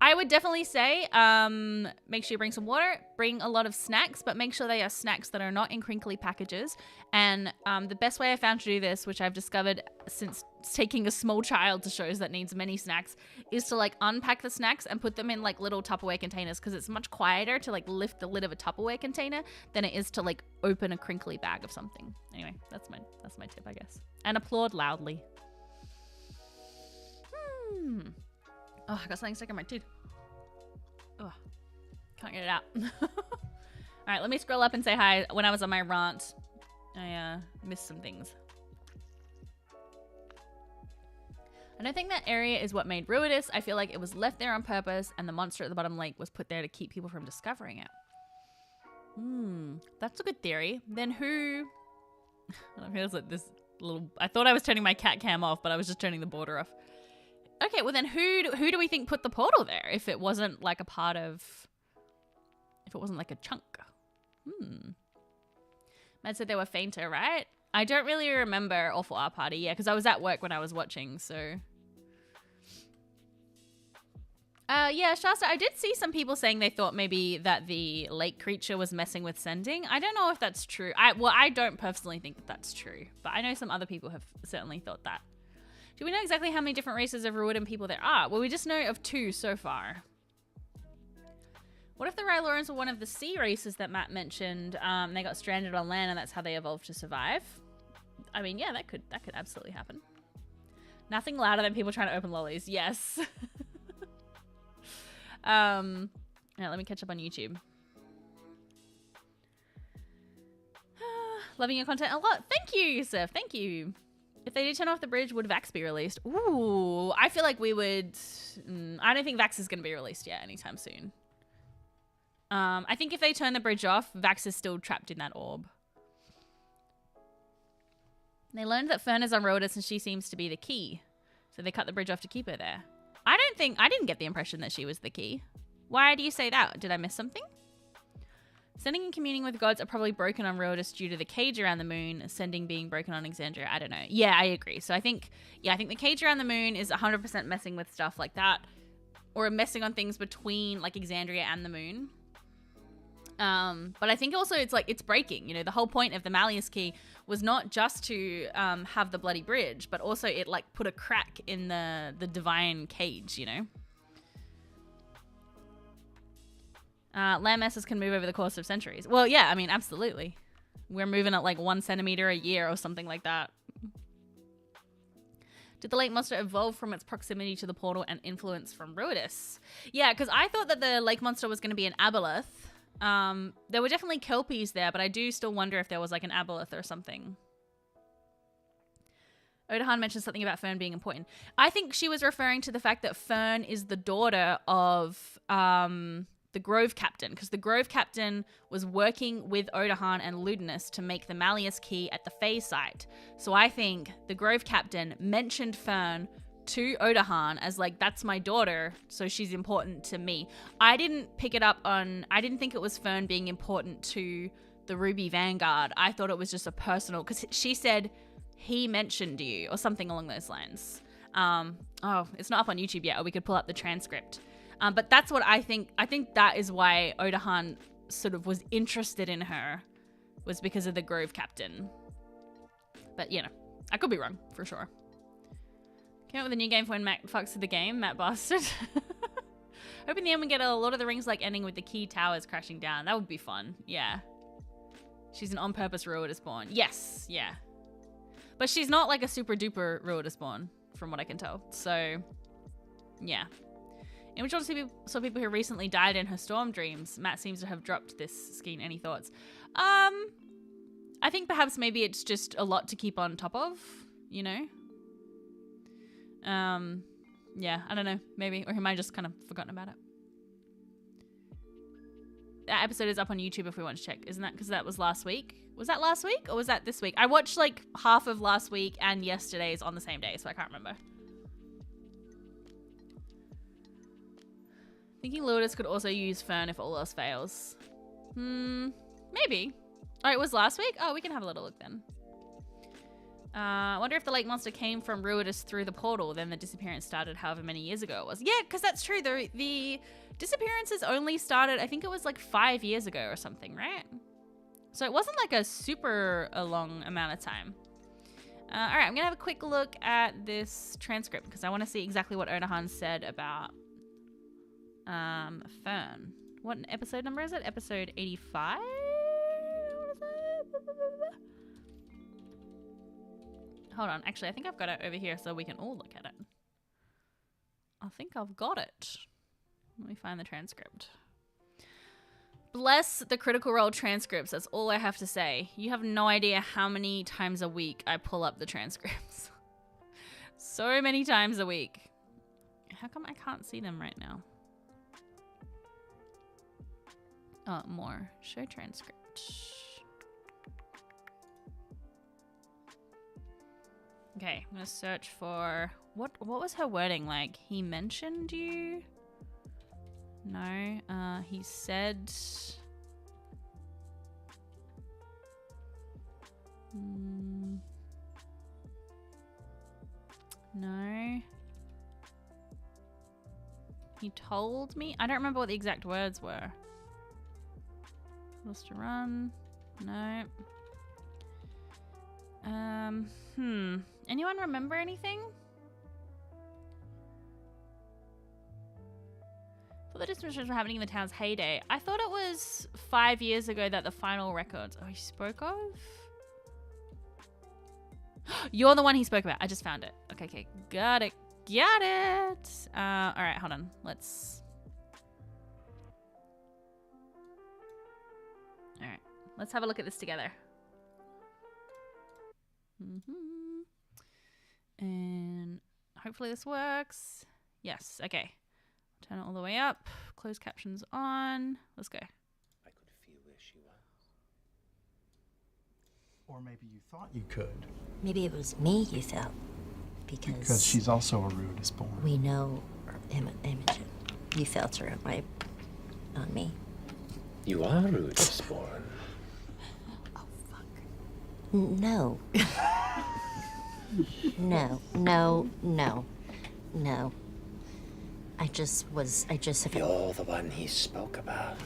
I would definitely say make sure you bring some water, bring a lot of snacks, but make sure they are snacks that are not in crinkly packages. And the best way I found to do this, which I've discovered since taking a small child to shows that needs many snacks, is to like unpack the snacks and put them in like little Tupperware containers, because it's much quieter to like lift the lid of a Tupperware container than it is to like open a crinkly bag of something. Anyway, that's my tip, I guess. And applaud loudly. Oh, I got something stuck in my tooth. Oh, can't get it out. All right, let me scroll up and say hi. When I was on my rant, I missed some things. I don't think that area is what made Ruidus. I feel like it was left there on purpose, and the monster at the bottom lake was put there to keep people from discovering it. That's a good theory. Then who... It feels like this little. I thought I was turning my cat cam off, but I was just turning the border off. Okay, well then who do we think put the portal there if it wasn't like a part of, if it wasn't like a chunk? Matt said they were fainter, right? I don't really remember all for our party. Yeah, because I was at work when I was watching, so. Yeah, Shasta, I did see some people saying they thought maybe that the lake creature was messing with sending. I don't know if that's true. I don't personally think that that's true, but I know some other people have certainly thought that. Do we know exactly how many different races of Ruidus people there are? Well, we just know of 2 so far. What if the Rylorans were one of the sea races that Matt mentioned? They got stranded on land and that's how they evolved to survive. I mean, yeah, that could absolutely happen. Nothing louder than people trying to open lollies. Yes. Yeah, let me catch up on YouTube. Loving your content a lot. Thank you, Yusuf. Thank you. If they did turn off the bridge, would Vax be released? Ooh, I feel like we would. I don't think Vax is going to be released yet anytime soon. I think if they turn the bridge off, Vax is still trapped in that orb. They learned that Fern is on Ruidus and she seems to be the key. So they cut the bridge off to keep her there. I didn't get the impression that she was the key. Why do you say that? Did I miss something? Sending and communing with gods are probably broken on Ruidus due to the cage around the moon. Sending being broken on Exandria. I don't know. Yeah, I agree. So I think the cage around the moon is 100% messing with stuff like that. Or messing on things between like Exandria and the moon. But I think also it's breaking. You know, the whole point of the Malleus key was not just to have the bloody bridge, but also it like put a crack in the divine cage, you know. Land masses can move over the course of centuries. Well, yeah, I mean, absolutely. We're moving at like 1 centimeter a year or something like that. Did the lake monster evolve from its proximity to the portal and influence from Ruidus? Yeah, because I thought that the lake monster was going to be an aboleth. There were definitely kelpies there, but I do still wonder if there was like an aboleth or something. Odahan mentioned something about Fern being important. I think she was referring to the fact that Fern is the daughter of the Grove Captain, because the Grove Captain was working with Odahan and Ludinus to make the Malleus key at the Fae site. So I think the Grove Captain mentioned Fern to Odahan as like, that's my daughter, so she's important to me. I didn't think it was Fern being important to the Ruby Vanguard. I thought it was just a personal, because she said he mentioned you or something along those lines. Oh, it's not up on YouTube yet, or we could pull up the transcript. But that's what I think. I think that is why Odahan sort of was interested in her, was because of the Grove Captain. But, you know, I could be wrong, for sure. Came up with a new game for when Matt fucks with the game, Matt Bastard. Hope in the end we get a Lord of the Rings like ending with the key towers crashing down. That would be fun. Yeah. She's an on-purpose Ruidus spawn. Yes, yeah. But she's not like a super duper Ruidus spawn, from what I can tell. So, yeah. In which also saw people who recently died in her storm dreams. Matt seems to have dropped this skein. Any thoughts? I think perhaps maybe it's just a lot to keep on top of, you know? Yeah, I don't know. Maybe. Or he might have just kind of forgotten about it. That episode is up on YouTube if we want to check. Isn't that because that was last week? Was that last week or was that this week? I watched like half of last week and yesterday's on the same day, so I can't remember. Thinking Lourdes could also use Fern if all else fails. Maybe. Oh, it was last week? Oh, we can have a little look then. I wonder if the lake monster came from Ruidus through the portal, then the disappearance started however many years ago it was. Yeah, because that's true. The disappearances only started, I think it was like 5 years ago or something, right? So it wasn't like a super long amount of time. All right, I'm going to have a quick look at this transcript because I want to see exactly what Odahan said about Fern. What episode number is it? Episode 85? What is it? Hold on. Actually, I think I've got it over here so we can all look at it. I think I've got it. Let me find the transcript. Bless the Critical Role transcripts. That's all I have to say. You have no idea how many times a week I pull up the transcripts. So many times a week. How come I can't see them right now? Oh, more. Show transcript. Okay, I'm gonna search for what was her wording like? He mentioned you? No. He said. No. He told me. I don't remember what the exact words were. Was to run. No. Anyone remember anything? Thought the dismissals were happening in the town's heyday. I thought it was 5 years ago that the final records. Oh, he spoke of? You're the one he spoke about. I just found it. Okay. Got it. Got it. All right, hold on. Let's have a look at this together. And hopefully this works. Yes, okay. Turn it all the way up. Closed captions on. Let's go. I could feel where she was. Or maybe you thought you could. Maybe it was me you felt. Because she's also a Ruidus born. We know Imogen. You felt her, right? On me. You are Ruidus born. Oh, fuck. No. No. I just have... You're the one he spoke about.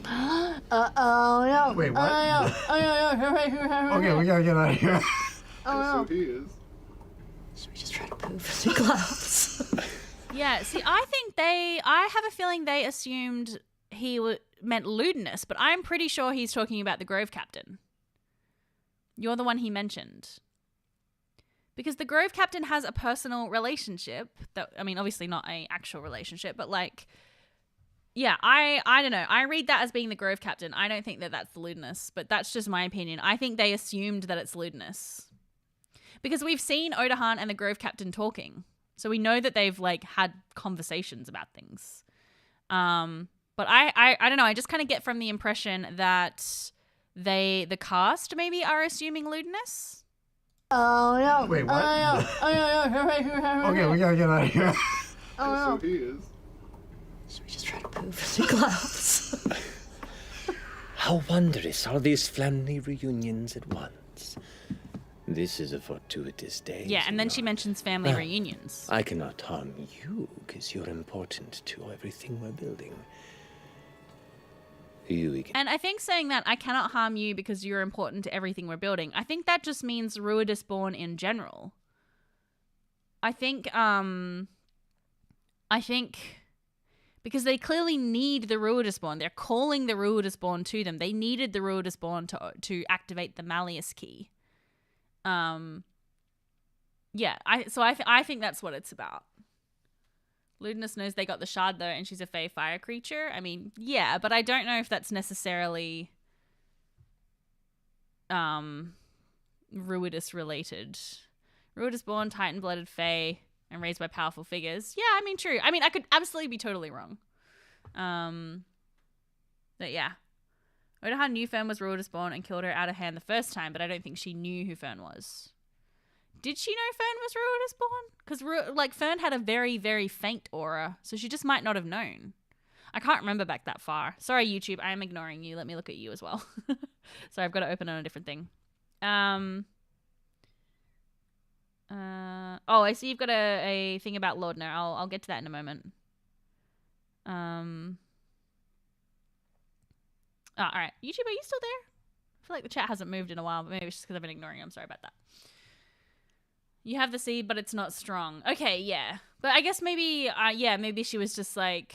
Oh no. Wait, what? Okay, we gotta get out of here. So he is. Should we just try to move the clouds? Yeah, see, I have a feeling they assumed he meant Ludinus, but I'm pretty sure he's talking about the Grove Captain. You're the one he mentioned. Because the Grove Captain has a personal relationship that, I mean, obviously not an actual relationship, but like, yeah, I don't know. I read that as being the Grove Captain. I don't think that that's the Ludinus, but that's just my opinion. I think they assumed that it's Ludinus. Because we've seen Odahan and the Grove Captain talking. So we know that they've like had conversations about things. But I don't know. I just kind of get from the impression that the cast maybe are assuming Ludinus. Oh no. Wait, what? Okay, we gotta get out of here. So he is. Should we just try to move the clouds? How wondrous are these family reunions at once. This is a fortuitous day. Yeah, and then she mentions family reunions. I cannot harm you, because you're important to everything we're building. And I think saying that I cannot harm you because you're important to everything we're building, I think that just means Ruidus born in general. I think because they clearly need the Ruidus born. They're calling the Ruidus born to them. They needed the Ruidus born to activate the Malleus key. Yeah, I think that's what it's about. Ludinus knows they got the shard though, and she's a fey fire creature. I mean, yeah, but I don't know if that's necessarily Ruidus related. Ruidus born, Titan-blooded fey, and raised by powerful figures. Yeah, I mean, true. I mean, I could absolutely be totally wrong. But yeah. Odahan knew Fern was Ruidus born and killed her out of hand the first time, but I don't think she knew who Fern was. Did she know Fern was Ruidus born? Because Fern had a very, very faint aura, so she just might not have known. I can't remember back that far. Sorry, YouTube, I am ignoring you. Let me look at you as well. Sorry, I've got to open on a different thing. Oh, I see you've got a thing about Laudner. I'll get to that in a moment. Oh, all right. YouTube, are you still there? I feel like the chat hasn't moved in a while, but maybe it's just because I've been ignoring you. I'm sorry about that. You have the seed, but it's not strong. Okay, yeah. But I guess maybe, maybe she was just like...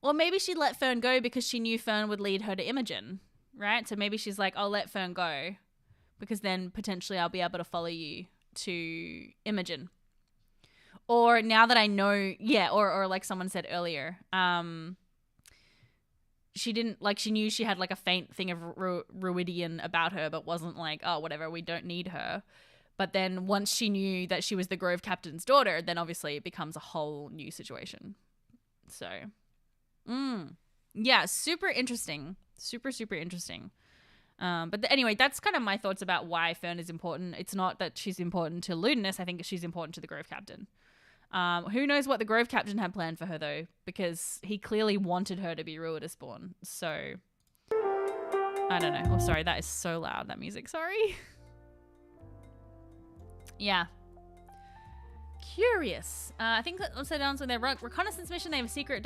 Or maybe she let Fern go because she knew Fern would lead her to Imogen, right? So maybe she's like, I'll let Fern go because then potentially I'll be able to follow you to Imogen. Or now that I know, yeah, or like someone said earlier, she didn't, like, she knew she had like a faint thing of Ruidian about her, but wasn't like, oh, whatever, we don't need her. But then once she knew that she was the Grove Captain's daughter, then obviously it becomes a whole new situation. So, yeah, super interesting. Super, super interesting. Anyway, that's kind of my thoughts about why Fern is important. It's not that she's important to Ludinus. I think she's important to the Grove Captain. Who knows what the Grove Captain had planned for her, though, because he clearly wanted her to be Ruidus born. So, I don't know. Oh, sorry, that is so loud, that music. Sorry. Yeah. Curious. I think that also down on their reconnaissance mission, they have a secret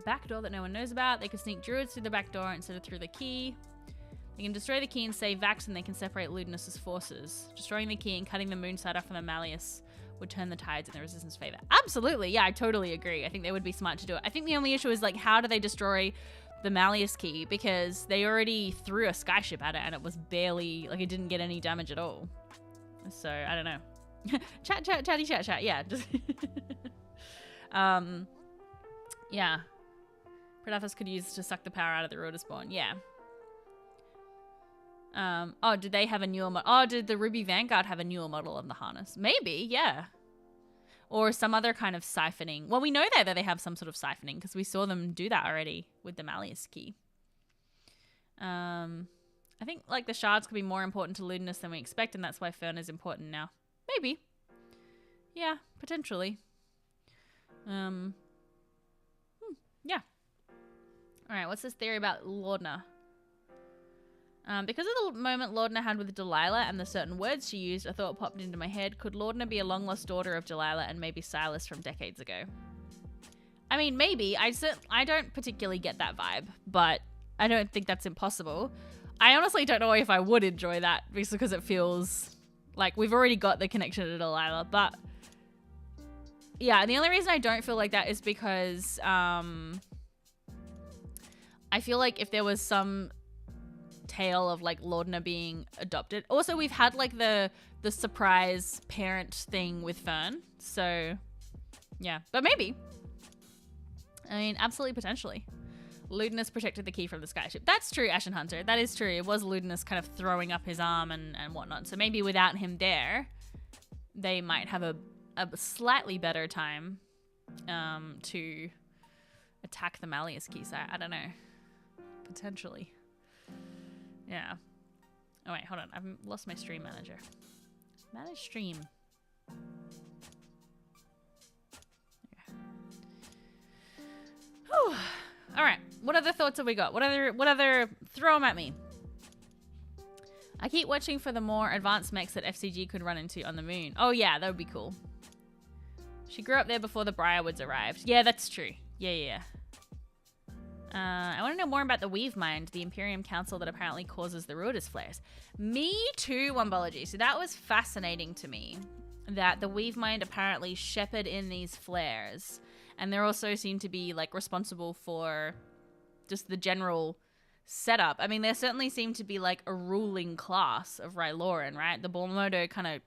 back door that no one knows about. They can sneak druids through the back door instead of through the key. They can destroy the key and save Vax, and they can separate Ludinus's forces. Destroying the key and cutting the moonside off from the Malleus would turn the tides in the Resistance favor. Absolutely, yeah, I totally agree. I think they would be smart to do it. I think the only issue is, like, how do they destroy the Malleus key? Because they already threw a skyship at it, and it was barely, like, it didn't get any damage at all. So, I don't know. chat, yeah. Just yeah. Predathos could use to suck the power out of the Ruidus spawn, yeah. Oh, did they have a newer model? Oh, did the Ruby Vanguard have a newer model of the harness? Maybe, yeah. Or some other kind of siphoning. Well, we know that they have some sort of siphoning because we saw them do that already with the Malleus key. I think, like, the shards could be more important to Ludinus than we expect, and that's why Fern is important now. Maybe. Yeah, potentially. Yeah. Alright, what's this theory about Laudna? Because of the moment Laudna had with Delilah and the certain words she used, a thought popped into my head. Could Laudna be a long-lost daughter of Delilah and maybe Silas from decades ago? I mean, maybe. I don't particularly get that vibe, but I don't think that's impossible. I honestly don't know if I would enjoy that, because it feels like we've already got the connection to Delilah, but yeah, the only reason I don't feel like that is because I feel like if there was some tale of, like, Laudna being adopted. Also, we've had, like, the surprise parent thing with Fern, so yeah, but maybe. I mean, absolutely, potentially. Ludinus protected the key from the skyship. That's true, Ashen Hunter. That is true. It was Ludinus kind of throwing up his arm and whatnot. So maybe without him there, they might have a slightly better time to attack the Malleus key. So I don't know. Potentially. Yeah. Oh, wait, hold on. I've lost my stream manager. Manage stream. Yeah. Whew. All right. What other thoughts have we got? What other throw them at me? I keep watching for the more advanced mechs that FCG could run into on the moon. Oh yeah, that would be cool. She grew up there before the Briarwoods arrived. Yeah, that's true. Yeah. I want to know more about the Weave Mind, the Imperium Council that apparently causes the Ruidus flares. Me too, Wombology. So that was fascinating to me, that the Weave Mind apparently shepherd in these flares. And they also seem to be, like, responsible for just the general setup. I mean, there certainly seemed to be, like, a ruling class of Ryloran, right? The Bormodo kind of,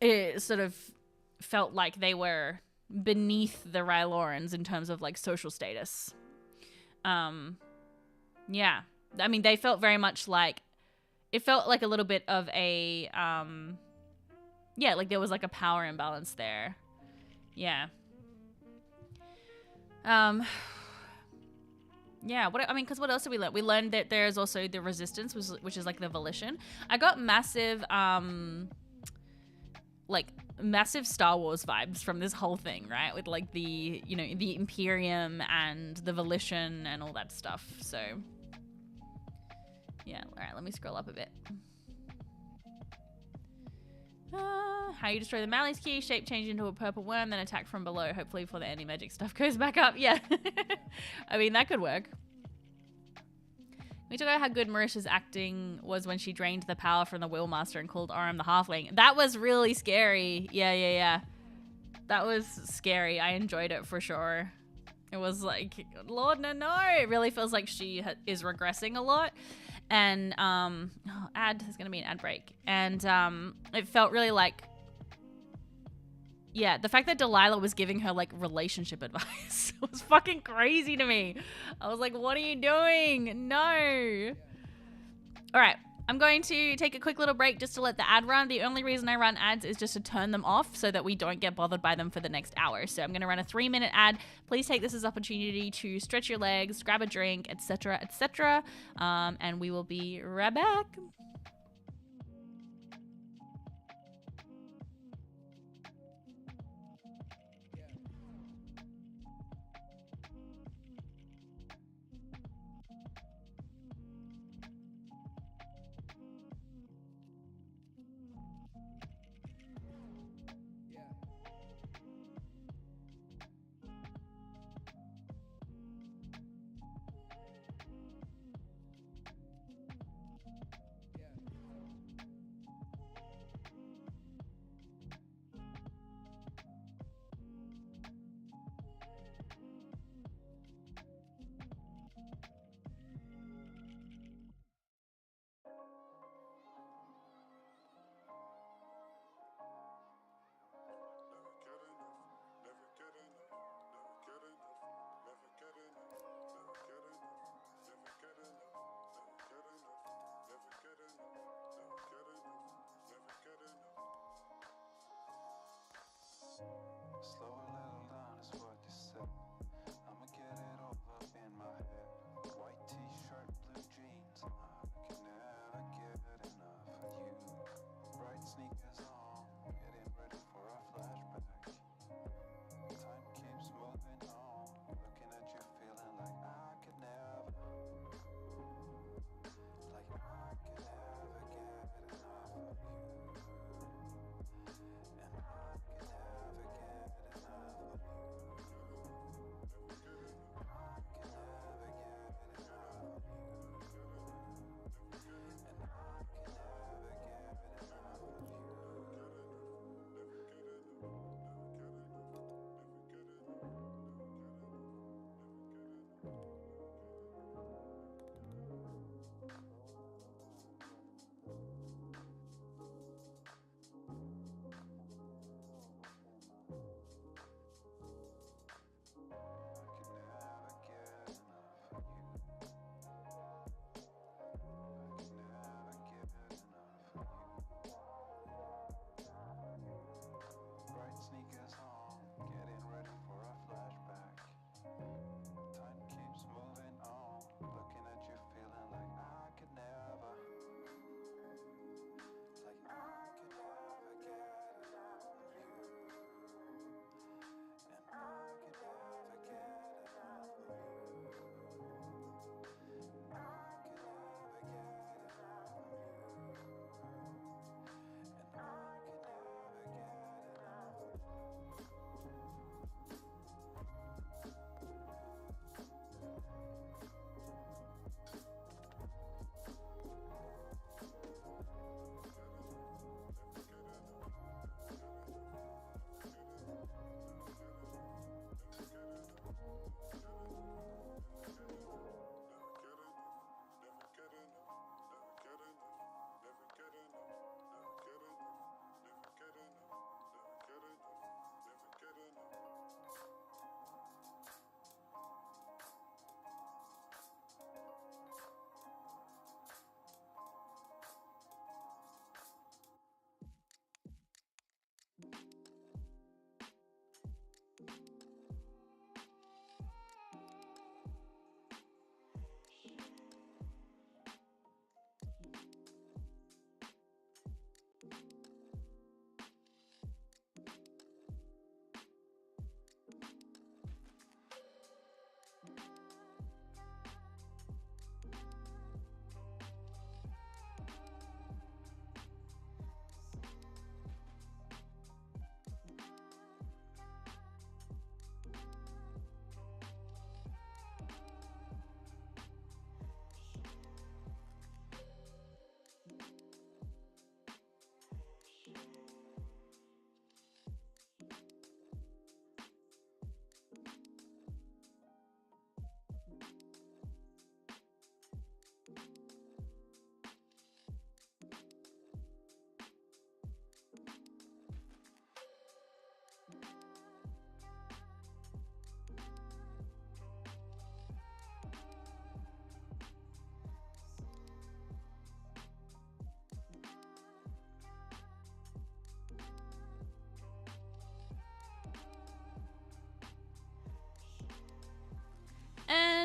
it sort of felt like they were beneath the Rylorans in terms of, like, social status. Yeah. I mean, they felt very much like, it felt like a little bit of a, yeah, like there was, like, a power imbalance there. Yeah. Yeah, because what else did we learn? We learned that there's also the resistance, which is like the volition. I got massive, massive Star Wars vibes from this whole thing, right? With, like, the, you know, the Imperium and the volition and all that stuff. So, yeah. All right, let me scroll up a bit. How you destroy the Malleus key, shape change into a purple worm, then attack from below, hopefully before the anti-magic stuff goes back up. Yeah. I mean, that could work. We talk about how good Marisha's acting was when she drained the power from the Wheelmaster and called Orim the Halfling. That was really scary. Yeah. That was scary. I enjoyed it for sure. It was like, Lord, no. It really feels like she is regressing a lot. And, there's going to be an ad break. And it felt really like, yeah, the fact that Delilah was giving her, like, relationship advice was fucking crazy to me. I was like, what are you doing? No. All right. I'm going to take a quick little break just to let the ad run. The only reason I run ads is just to turn them off so that we don't get bothered by them for the next hour. So I'm going to run a 3-minute ad. Please take this as an opportunity to stretch your legs, grab a drink, etc., etc. And we will be right back.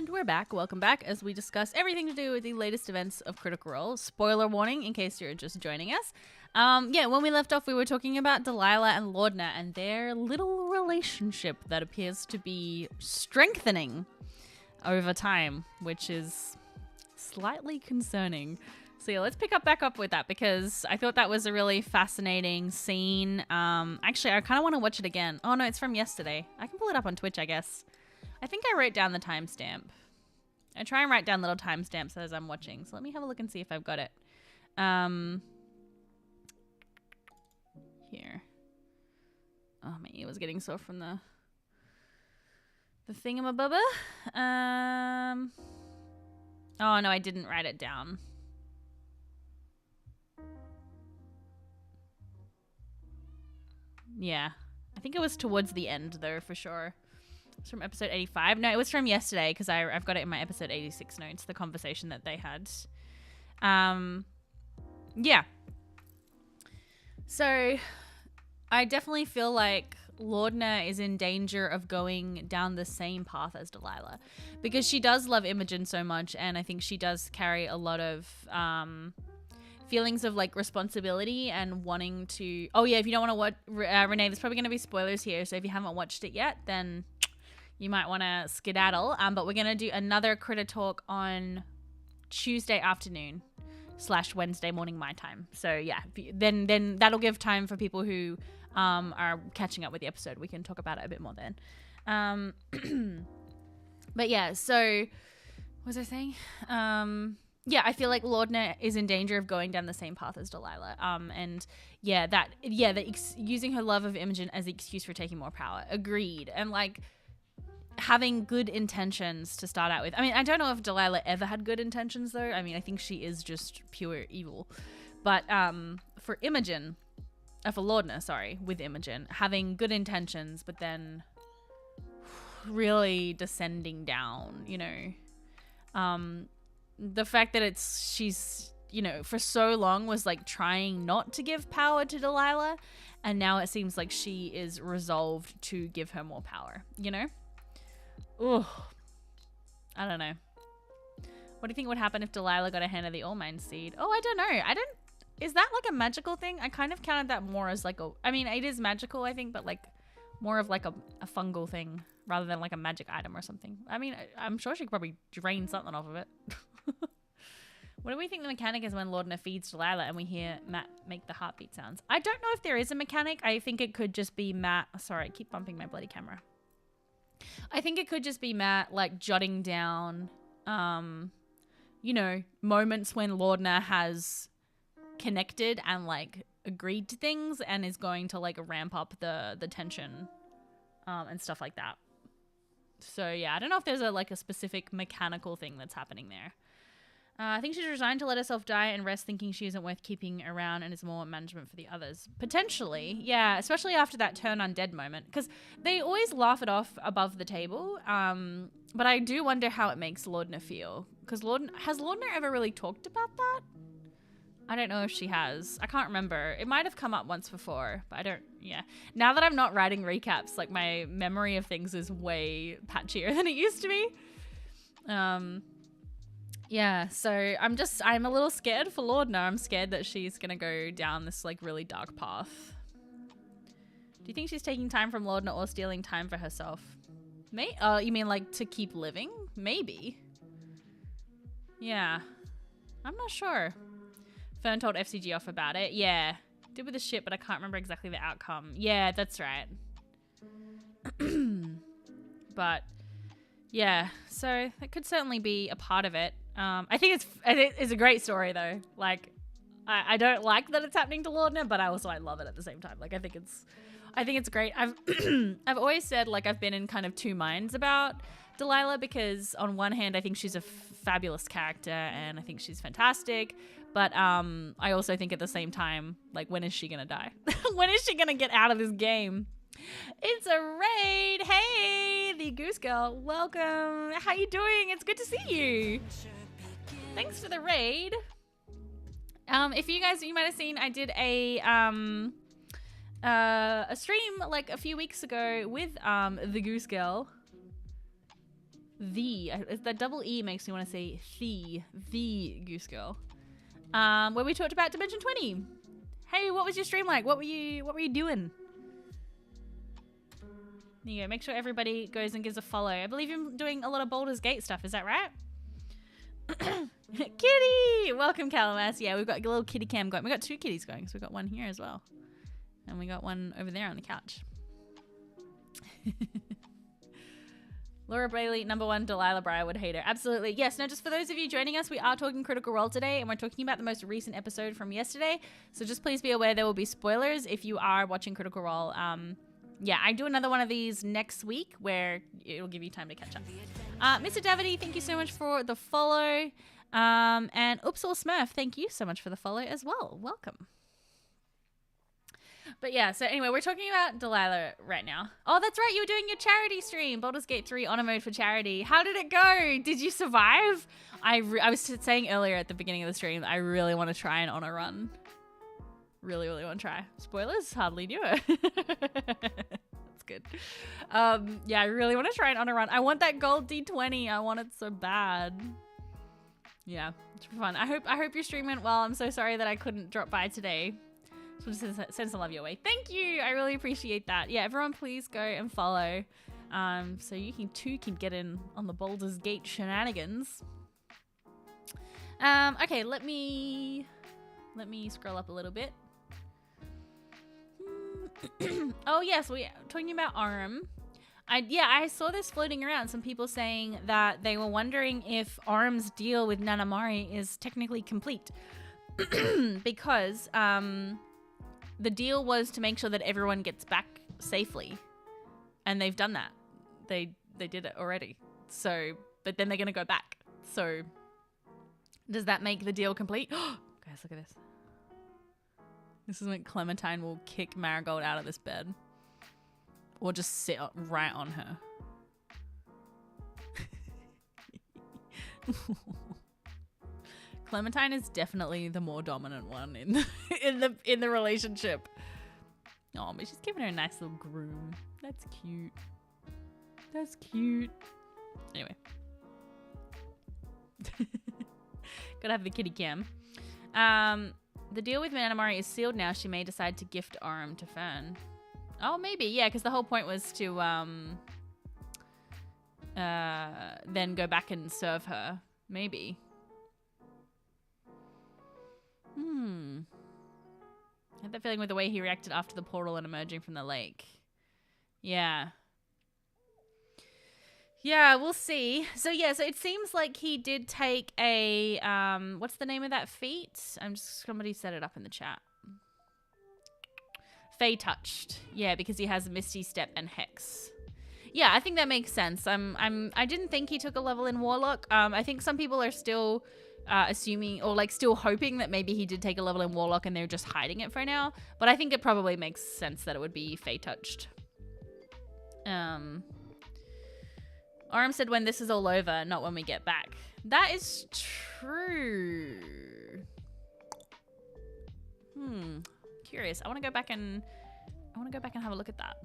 And we're back. Welcome back as we discuss everything to do with the latest events of Critical Role. Spoiler warning in case you're just joining us. Yeah, when we left off, we were talking about Delilah and Laudna and their little relationship that appears to be strengthening over time, which is slightly concerning. So yeah, let's pick back up with that because I thought that was a really fascinating scene. Actually, I kind of want to watch it again. Oh no, it's from yesterday. I can pull it up on Twitch, I guess. I think I wrote down the timestamp. I try and write down little timestamps as I'm watching. So let me have a look and see if I've got it. Here. Oh, my ear was getting sore from the thingamabubba. Oh, no, I didn't write it down. Yeah. I think it was towards the end, though, for sure. It's from episode 85. No, it was from yesterday because I've got it in my episode 86 notes, the conversation that they had. Yeah. So I definitely feel like Laudna is in danger of going down the same path as Delilah because she does love Imogen so much, and I think she does carry a lot of feelings of like responsibility and wanting to. Oh yeah, if you don't want to watch Renee, there's probably going to be spoilers here, so if you haven't watched it yet, then you might want to skedaddle. But we're going to do another Critter Talk on Tuesday afternoon / Wednesday morning my time. So yeah, then that'll give time for people who are catching up with the episode. We can talk about it a bit more then. But yeah, so what was I saying? Yeah, I feel like Laudna is in danger of going down the same path as Delilah. And using her love of Imogen as the excuse for taking more power. Agreed. And like having good intentions to start out with. I mean, I don't know if Delilah ever had good intentions though. I mean, I think she is just pure evil. But for Imogen, for Laudna, sorry, with Imogen, having good intentions, but then really descending down, you know. The fact that she's, you know, for so long was like trying not to give power to Delilah, and now it seems like she is resolved to give her more power, you know? Ugh. I don't know. What do you think would happen if Delilah got a hand of the All-Mind Seed? Oh, I don't know. Is that like a magical thing? I kind of counted that more as like I mean, it is magical, I think, but like more of like a fungal thing rather than like a magic item or something. I mean, I'm sure she could probably drain something off of it. What do we think the mechanic is when Laudna feeds Delilah and we hear Matt make the heartbeat sounds? I don't know if there is a mechanic. I think it could just be Matt. Sorry, I keep bumping my bloody camera. I think it could just be Matt like jotting down, you know, moments when Laudna has connected and like agreed to things and is going to like ramp up the tension and stuff like that. So yeah, I don't know if there's a specific mechanical thing that's happening there. I think she's resigned to let herself die and rest, thinking she isn't worth keeping around and is more management for the others. Potentially, yeah, especially after that turn undead moment, because they always laugh it off above the table. But I do wonder how it makes Laudna feel, because has Laudna ever really talked about that? I don't know if she has. I can't remember. It might have come up once before, but I don't, yeah. Now that I'm not writing recaps, like my memory of things is way patchier than it used to be. Yeah, so I'm a little scared for Laudna. I'm scared that she's gonna go down this like really dark path. Do you think she's taking time from Laudna or stealing time for herself? You mean like to keep living? Maybe. Yeah. I'm not sure. Fern told FCG off about it. Yeah. Did with the shit, but I can't remember exactly the outcome. Yeah, that's right. But yeah, so that could certainly be a part of it. I think it's a great story though. Like, I don't like that it's happening to Laudna, but I love it at the same time. Like, I think it's great. I've always said like I've been in kind of two minds about Delilah, because on one hand I think she's a fabulous character and I think she's fantastic, but I also think at the same time, like, when is she gonna die? When is she gonna get out of this game? It's a raid. Hey, the Goose Girl, welcome. How you doing? It's good to see you. Thanks for the raid. If you might have seen, I did a stream like a few weeks ago with the Goose Girl. That double E makes me want to say the Goose Girl. Where we talked about Dimension 20. Hey, what was your stream like? What were you doing? There you go. Make sure everybody goes and gives a follow. I believe you're doing a lot of Baldur's Gate stuff. Is that right? Kitty! Welcome, Calamas. Yeah, we've got a little kitty cam going. We got 2 kitties going, so we got one here as well. And we got one over there on the couch. Laura Bailey, #1, Delilah Briarwood hater. Absolutely. Yes, no, just for those of you joining us, we are talking Critical Role today, and we're talking about the most recent episode from yesterday. So just please be aware there will be spoilers if you are watching Critical Role. Yeah, I do another one of these next week where it'll give you time to catch up. Mr. Davide, thank you so much for the follow. And Oopsal Smurf, thank you so much for the follow as well. Welcome. But yeah, so anyway, we're talking about Delilah right now. Oh, that's right. You were doing your charity stream, Baldur's Gate 3 honor mode for charity. How did it go? Did you survive? I was saying earlier at the beginning of the stream, I really want to try an honor run. Really, really want to try. Spoilers, hardly knew it. That's good. Yeah, I really want to try an honor run. I want that gold D20. I want it so bad. Yeah, it's fun. I hope your stream went well. I'm so sorry that I couldn't drop by today. Just want to send some love your way. Thank you. I really appreciate that. Yeah, everyone please go and follow. So you can get in on the Baldur's Gate shenanigans. Okay, let me scroll up a little bit. Oh yes, we talking about Aram. I saw this floating around. Some people saying that they were wondering if Aram's deal with Nanamari is technically complete because the deal was to make sure that everyone gets back safely, and they've done that. They did it already. So, but then they're gonna go back. So, does that make the deal complete? Guys, look at this. This is when Clementine will kick Marigold out of this bed. Or just sit right on her. Clementine is definitely the more dominant one in the relationship. Oh, but she's giving her a nice little groom. That's cute. That's cute. Anyway. Gotta have the kitty cam. The deal with Nanamari is sealed now. She may decide to gift Aram to Fern. Oh, maybe. Yeah, because the whole point was to then go back and serve her. Maybe. I had that feeling with the way he reacted after the portal and emerging from the lake. Yeah. Yeah, we'll see. So yeah, so it seems like he did take a what's the name of that feat? Somebody set it up in the chat. Fey Touched. Yeah, because he has Misty Step and Hex. Yeah, I think that makes sense. I didn't think he took a level in Warlock. I think some people are still assuming or like still hoping that maybe he did take a level in Warlock and they're just hiding it for now. But I think it probably makes sense that it would be Fey Touched. Aram said when this is all over, not when we get back. That is true. Curious. I want to go back and have a look at that.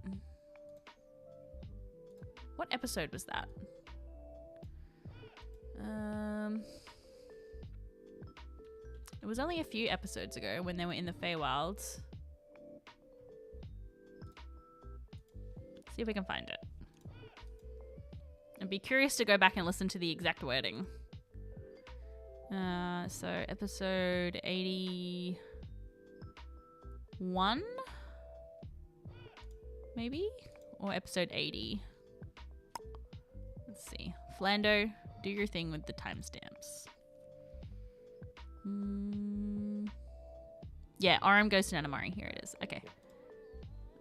What episode was that? It was only a few episodes ago when they were in the Feywilds. See if we can find it. I'd be curious to go back and listen to the exact wording. So episode 81, maybe? Or episode 80. Let's see. Flando, do your thing with the timestamps. Yeah, Aram goes to Nanamari. Here it is. Okay.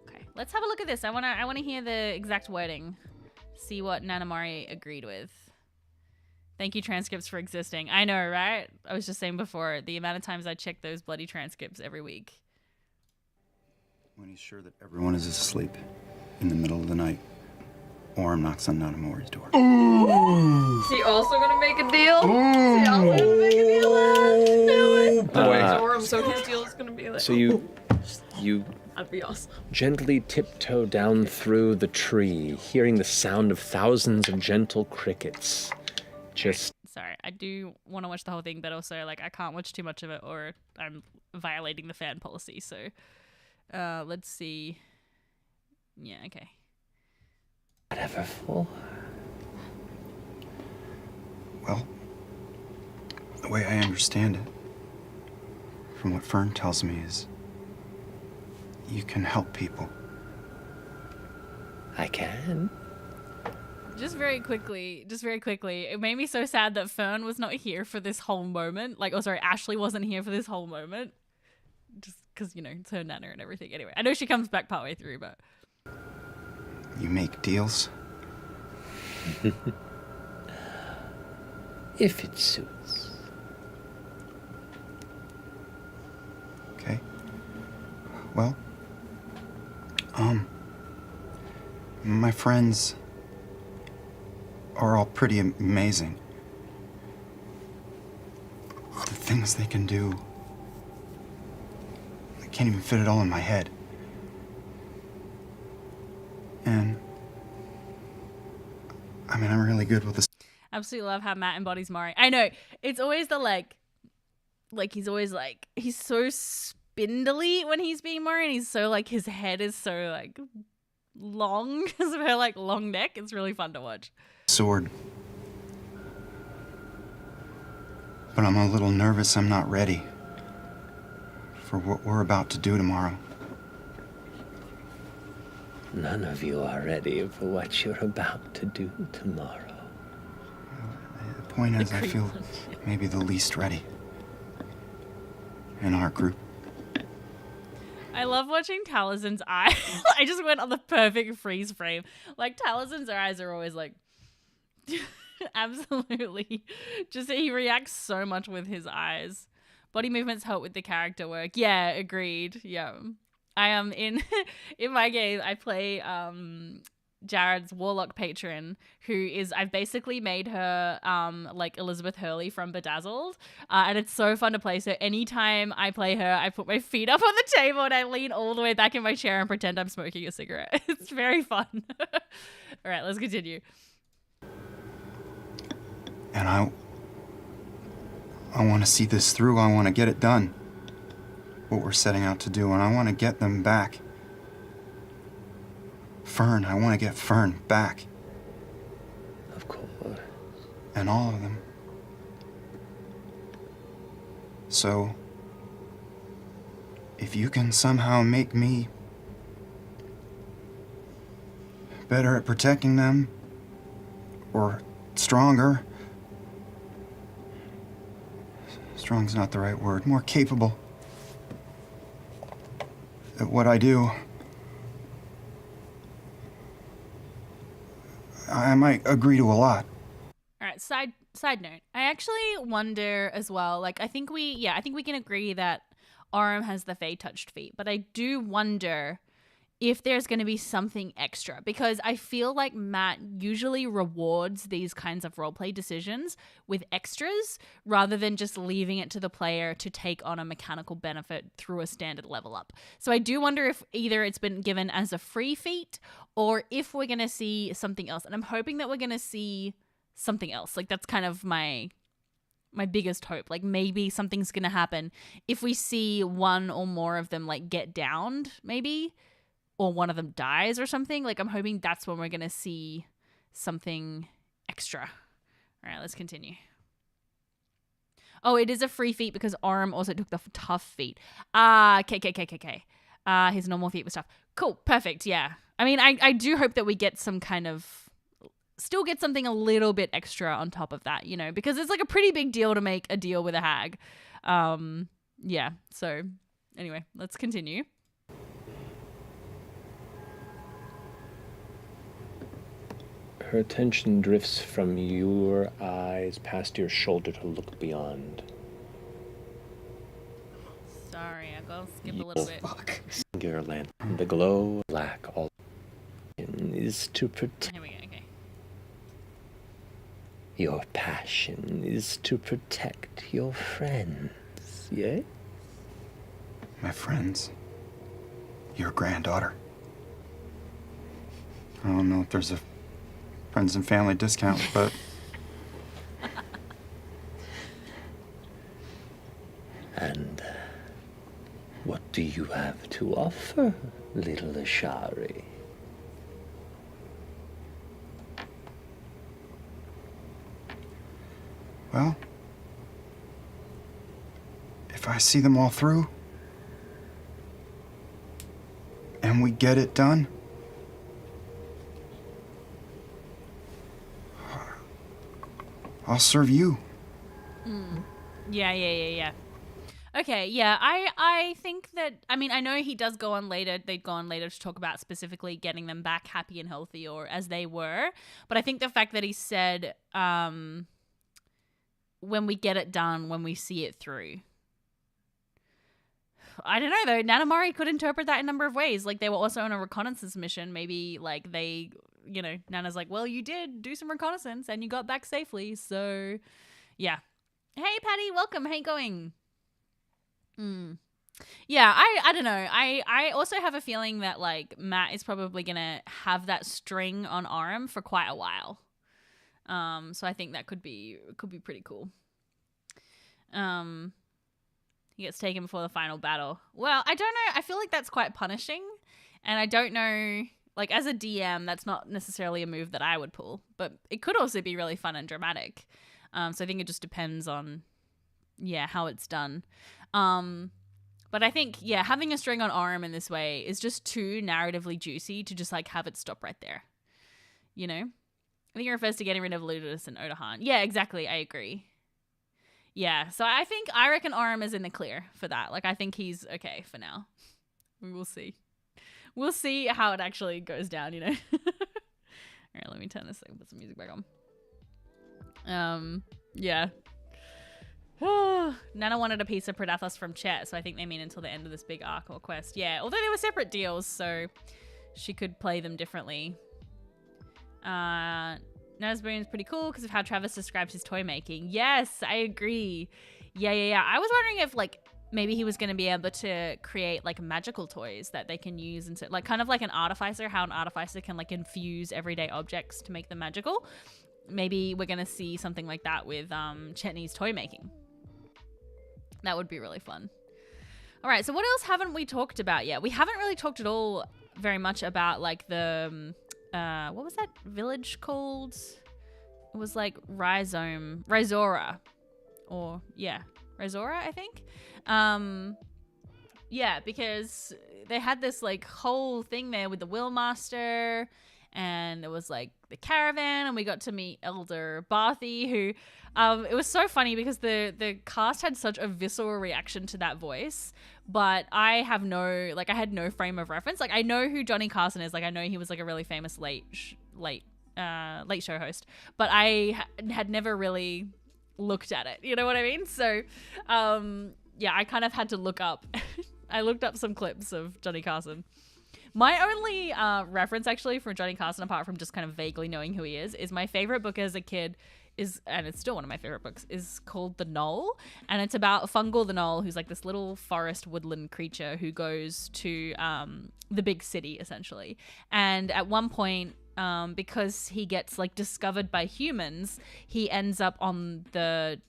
Okay, let's have a look at this. I wanna hear the exact wording. See what Nanamari agreed with. Thank you, transcripts, for existing. I know, right? I was just saying before, the amount of times I check those bloody transcripts every week. When he's sure that everyone is asleep in the middle of the night, Aram knocks on Nanamori's door. Is he also gonna make a deal? Is he also gonna make a deal? No way. Aram, so his deal is gonna be like. So you That'd be awesome. Gently tiptoe down through the tree, hearing the sound of thousands of gentle crickets. Just Sorry, I do want to watch the whole thing, but also like I can't watch too much of it or I'm violating the fan policy. So let's see. Yeah, okay. whatever for. Well, the way I understand it, from what Fern tells me, is you can help people. I can. Just very quickly, it made me so sad that Fern was not here for this whole moment. Like, oh, sorry, Ashley wasn't here for this whole moment. Just because, you know, it's her nana and everything. Anyway, I know she comes back partway through, but... You make deals? If it suits. Okay. Well, my friends are all pretty amazing. The things they can do, I can't even fit it all in my head. And, I mean, I'm really good with this. Absolutely love how Matt embodies Mari. I know. It's always the like he's always like, he's so spindly when he's being Mari, and he's so like, his head is so like long because of her like long neck. It's really fun to watch. Sword. But I'm a little nervous I'm not ready for what we're about to do tomorrow. None of you are ready for what you're about to do tomorrow. The point is, I feel maybe the least ready in our group. I love watching Taliesin's eyes. I just went on the perfect freeze frame. Like, Taliesin's eyes are always like... Absolutely. Just he reacts so much with his eyes. Body movements help with the character work. Yeah, agreed. Yeah. I am in my game, I play Jared's Warlock patron, who is, I've basically made her like Elizabeth Hurley from Bedazzled, and it's so fun to play. So anytime I play her, I put my feet up on the table and I lean all the way back in my chair and pretend I'm smoking a cigarette. It's very fun. All right, let's continue. And I want to see this through. I want to get it done. What we're setting out to do, and I want to get them back. Fern, I want to get Fern back. Of course. And all of them. So, if you can somehow make me better at protecting them, or stronger, strong's not the right word, more capable at what I do, I might agree to a lot. All right, side note. I actually wonder as well, like, I think we can agree that Aurum has the Fey touched feet, but I do wonder if there's going to be something extra, because I feel like Matt usually rewards these kinds of roleplay decisions with extras rather than just leaving it to the player to take on a mechanical benefit through a standard level up. So I do wonder if either it's been given as a free feat or if we're going to see something else. And I'm hoping that we're going to see something else. Like, that's kind of my biggest hope. Like, maybe something's going to happen if we see one or more of them like get downed, maybe, or one of them dies or something. Like, I'm hoping that's when we're going to see something extra. All right, let's continue. Oh, it is a free feat because Aurum also took the tough feat. Okay. His normal feat was tough. Cool, perfect, yeah. I mean, I do hope that we get some kind of... still get something a little bit extra on top of that, you know, because it's like a pretty big deal to make a deal with a hag. Yeah, so anyway, let's continue. Her attention drifts from your eyes past your shoulder to look beyond. Sorry, I'll go skip a little bit. Your lamp. The glow black all is to protect. Here we go, okay. Your passion is to protect your friends, yeah? My friends? your granddaughter. I don't know if there's a friends and family discount, but... And what do you have to offer, little Ashari? Well, if I see them all through, and we get it done, I'll serve you. Yeah. Okay, yeah, I think that, I mean, I know he does go on later, they'd go on later to talk about specifically getting them back happy and healthy or as they were, but I think the fact that he said, when we get it done, when we see it through. I don't know, though. Nanamari could interpret that in a number of ways. Like, they were also on a reconnaissance mission. Maybe, like, they, you know, Nana's like, well, you did do some reconnaissance and you got back safely, so, yeah. Hey, Patty, welcome. How you going? Yeah, I don't know. I also have a feeling that, like, Matt is probably going to have that string on Aram for quite a while. So I think that could be pretty cool. He gets taken before the final battle. Well, I don't know. I feel like that's quite punishing. And I don't know, like, as a DM, that's not necessarily a move that I would pull. But it could also be really fun and dramatic. So I think it just depends on, yeah, how it's done. But I think, yeah, having a string on Aram in this way is just too narratively juicy to just, like, have it stop right there. You know? I think it refers to getting rid of Ruidus and Odahan. Yeah, exactly. I agree. Yeah, so I reckon Aram is in the clear for that. Like, I think he's okay for now. We will see. We'll see how it actually goes down, you know? All right, let me turn this thing, put some music back on. Yeah. Nana wanted a piece of Predathos from Chet, so I think they mean until the end of this big arc or quest. Yeah, although they were separate deals, so she could play them differently. Nana's Boon is pretty cool because of how Travis describes his toy making. Yes, I agree. Yeah. I was wondering if, like, maybe he was going to be able to create, like, magical toys that they can use into, like, kind of like an artificer, how an artificer can, like, infuse everyday objects to make them magical. Maybe we're going to see something like that with Chetney's toy making. That would be really fun. All right, so what else haven't we talked about yet? We haven't really talked at all very much about, like, the... what was that village called? It was like Rhizora. Or, yeah, Rhizora, I think. Yeah, because they had this, like, whole thing there with the Willmaster, and it was, like, the caravan, and we got to meet Elder Barthy, who, it was so funny because the cast had such a visceral reaction to that voice, but I had no frame of reference. Like, I know who Johnny Carson is. Like, I know he was, like, a really famous late show host, but I had never really looked at it. You know what I mean? So, yeah, I kind of had to look up. I looked up some clips of Johnny Carson. My only reference, actually, from Johnny Carson, apart from just kind of vaguely knowing who he is my favorite book as a kid and it's still one of my favorite books, is called The Knoll. And it's about Fungal the Knoll, who's like this little forest woodland creature who goes to the big city, essentially. And at one point, because he gets, like, discovered by humans, he ends up on the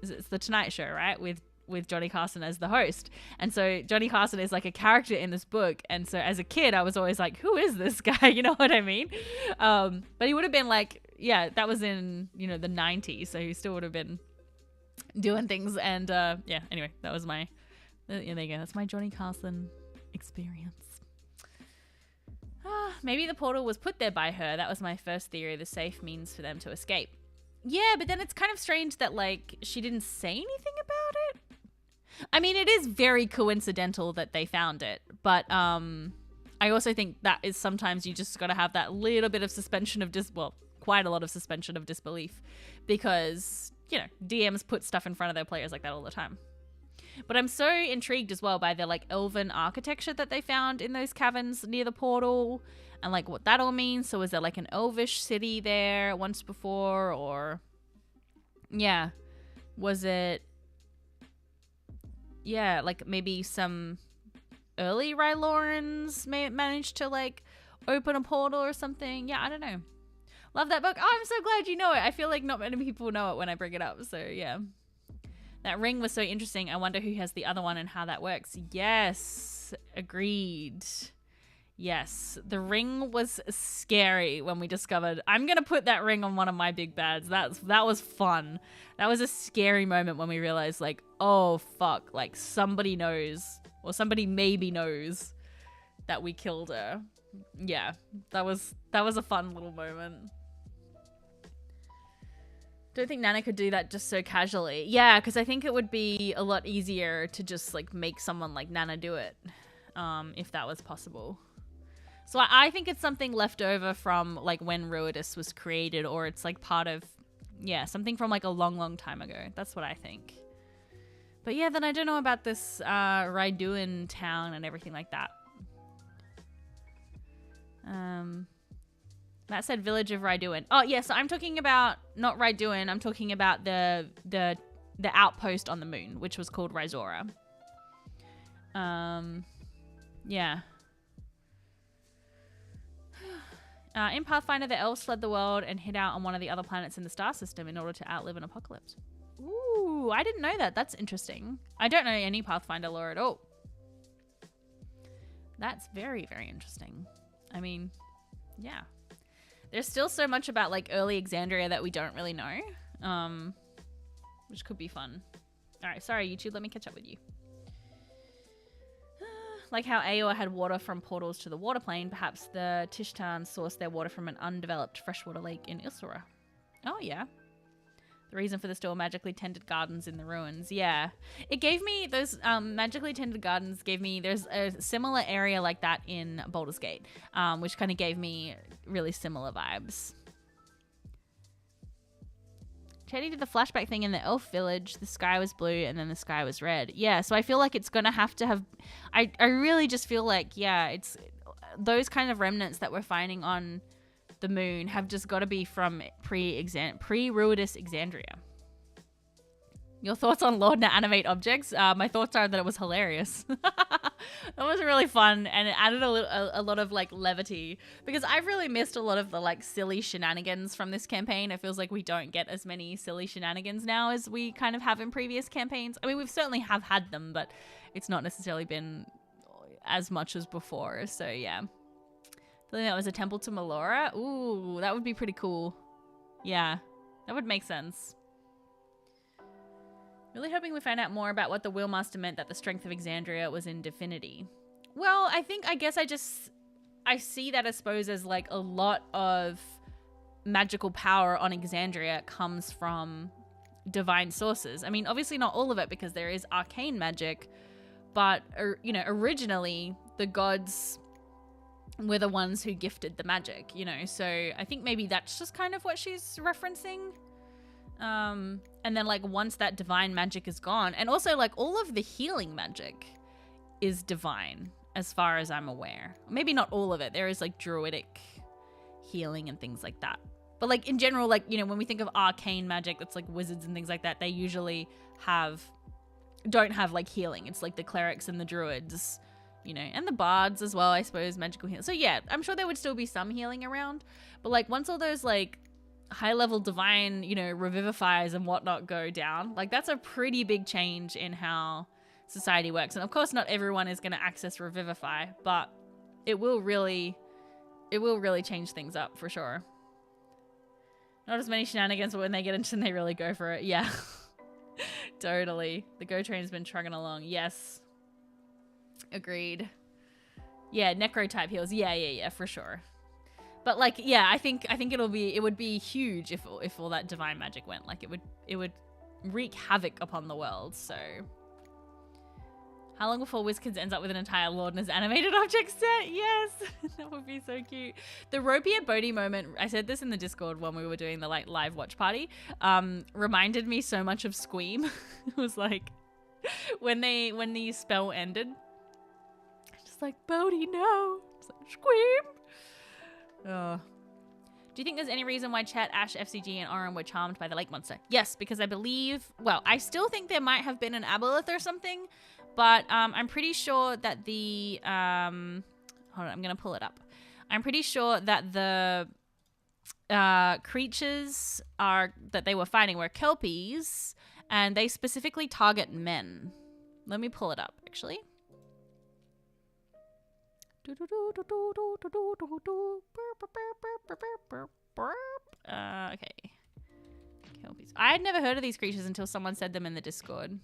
it's the Tonight Show, right? With Johnny Carson as the host. And so Johnny Carson is, like, a character in this book. And so as a kid, I was always like, who is this guy? You know what I mean? But he would have been, like, yeah, that was in, you know, the 90s. So he still would have been doing things. And yeah, anyway, that was my, there you go. That's my Johnny Carson experience. Maybe the portal was put there by her. That was my first theory. The safe means for them to escape. Yeah, but then it's kind of strange that, like, she didn't say anything about it. I mean, it is very coincidental that they found it, but I also think that is sometimes you just got to have that little bit of suspension of quite a lot of suspension of disbelief, because, you know, DMs put stuff in front of their players like that all the time. But I'm so intrigued as well by the, like, elven architecture that they found in those caverns near the portal, and, like, what that all means. So is there, like, an elvish city there once before, or yeah, was it, yeah, like, maybe some early Rylorans may managed to like open a portal or something. Yeah, I don't know. Love that book. Oh, I'm so glad you know it. I feel like not many people know it when I bring it up. So yeah. That ring was so interesting. I wonder who has the other one and how that works. Yes, agreed. Yes, the ring was scary when we discovered. I'm going to put that ring on one of my big bads. That was fun. That was a scary moment when we realized like, oh fuck, like somebody knows or somebody maybe knows that we killed her. Yeah, that was a fun little moment. Don't think Nana could do that just so casually. Yeah, because I think it would be a lot easier to just like make someone like Nana do it, if that was possible. So I think it's something left over from like when Ruidus was created, or it's like part of, yeah, something from like a long, long time ago. That's what I think. But yeah, then I don't know about this Raiduin town and everything like that. That said village of Raiduin. Oh, yeah, so I'm talking about, not Raiduin, I'm talking about the outpost on the moon, which was called Rhizora. Yeah. In Pathfinder, the elves fled the world and hid out on one of the other planets in the star system in order to outlive an apocalypse. Ooh, I didn't know that. That's interesting. I don't know any Pathfinder lore at all. That's very, very interesting. I mean, yeah. There's still so much about like early Exandria that we don't really know, which could be fun. All right, sorry, YouTube, let me catch up with you. Like how Aor had water from portals to the water plane, perhaps the Tishtan sourced their water from an undeveloped freshwater lake in Isura. Oh, yeah. The reason for the still magically tended gardens in the ruins. Yeah. It gave me, those magically tended gardens gave me, there's a similar area like that in Baldur's Gate, which kind of gave me really similar vibes. Teddy did the flashback thing in the elf village. The sky was blue and then the sky was red. Yeah, so I feel like it's going to have, I really just feel like, yeah, it's those kind of remnants that we're finding on the moon have just got to be from pre-Ruidus Exandria. Your thoughts on Lord to animate objects? My thoughts are that it was hilarious. That was really fun, and it added a lot of like levity, because I've really missed a lot of the like silly shenanigans from this campaign. It feels like we don't get as many silly shenanigans now as we kind of have in previous campaigns. I mean, we've certainly have had them, but it's not necessarily been as much as before. So yeah. Feeling that was a temple to Melora? Ooh, that would be pretty cool. Yeah, that would make sense. Really hoping we find out more about what the Wheelmaster meant that the strength of Exandria was in Divinity. Well, I guess I see that, I suppose, as like a lot of magical power on Exandria comes from divine sources. I mean, obviously not all of it, because there is arcane magic, but, you know, originally the gods were the ones who gifted the magic, you know, so I think maybe that's just kind of what she's referencing. And then like once that divine magic is gone, and also like all of the healing magic is divine as far as I'm aware. Maybe not all of it. There is like druidic healing and things like that. But like in general, like, you know, when we think of arcane magic, that's like wizards and things like that, they usually don't have like healing. It's like the clerics and the druids, you know, and the bards as well, I suppose, magical healing. So yeah, I'm sure there would still be some healing around, but like once all those like high level divine, you know, revivifiers and whatnot go down, like that's a pretty big change in how society works. And of course not everyone is going to access revivify, but it will really change things up for sure. Not as many shenanigans, but when they get into them, they really go for it. Yeah. Totally. The go train's been trugging along. Yes. Agreed. Yeah, necro type heals. Yeah, for sure. But like, yeah, I think it would be huge if all that divine magic went. Like it would wreak havoc upon the world. So how long before WizKids ends up with an entire Lordna's animated object set? Yes, that would be so cute. The Ropia Bodhi moment, I said this in the Discord when we were doing the like live watch party, reminded me so much of Squeam. It was like when the spell ended, just like, Bodhi, no. It's like, Squeam. Oh. Do you think there's any reason why Chet, Ash, FCG, and Oren were charmed by the lake monster? Yes, because I believe, well, I still think there might have been an aboleth or something, but I'm pretty sure that the hold on, I'm gonna pull it up. I'm pretty sure that the creatures that they were fighting were kelpies, and they specifically target men. Let me pull it up, actually. Okay. Kelpies. I had never heard of these creatures until someone said them in the Discord.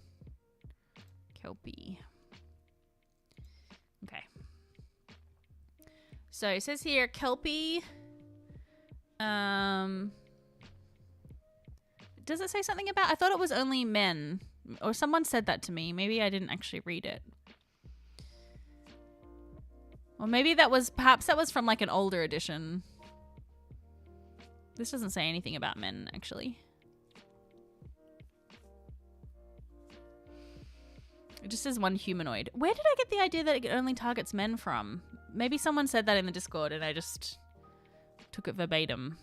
Kelpie. Okay. So it says here, Kelpie. Does it say something about? I thought it was only men, or someone said that to me. Maybe I didn't actually read it. Or maybe perhaps that was from like an older edition. This doesn't say anything about men, actually. It just says one humanoid. Where did I get the idea that it only targets men from? Maybe someone said that in the Discord and I just took it verbatim.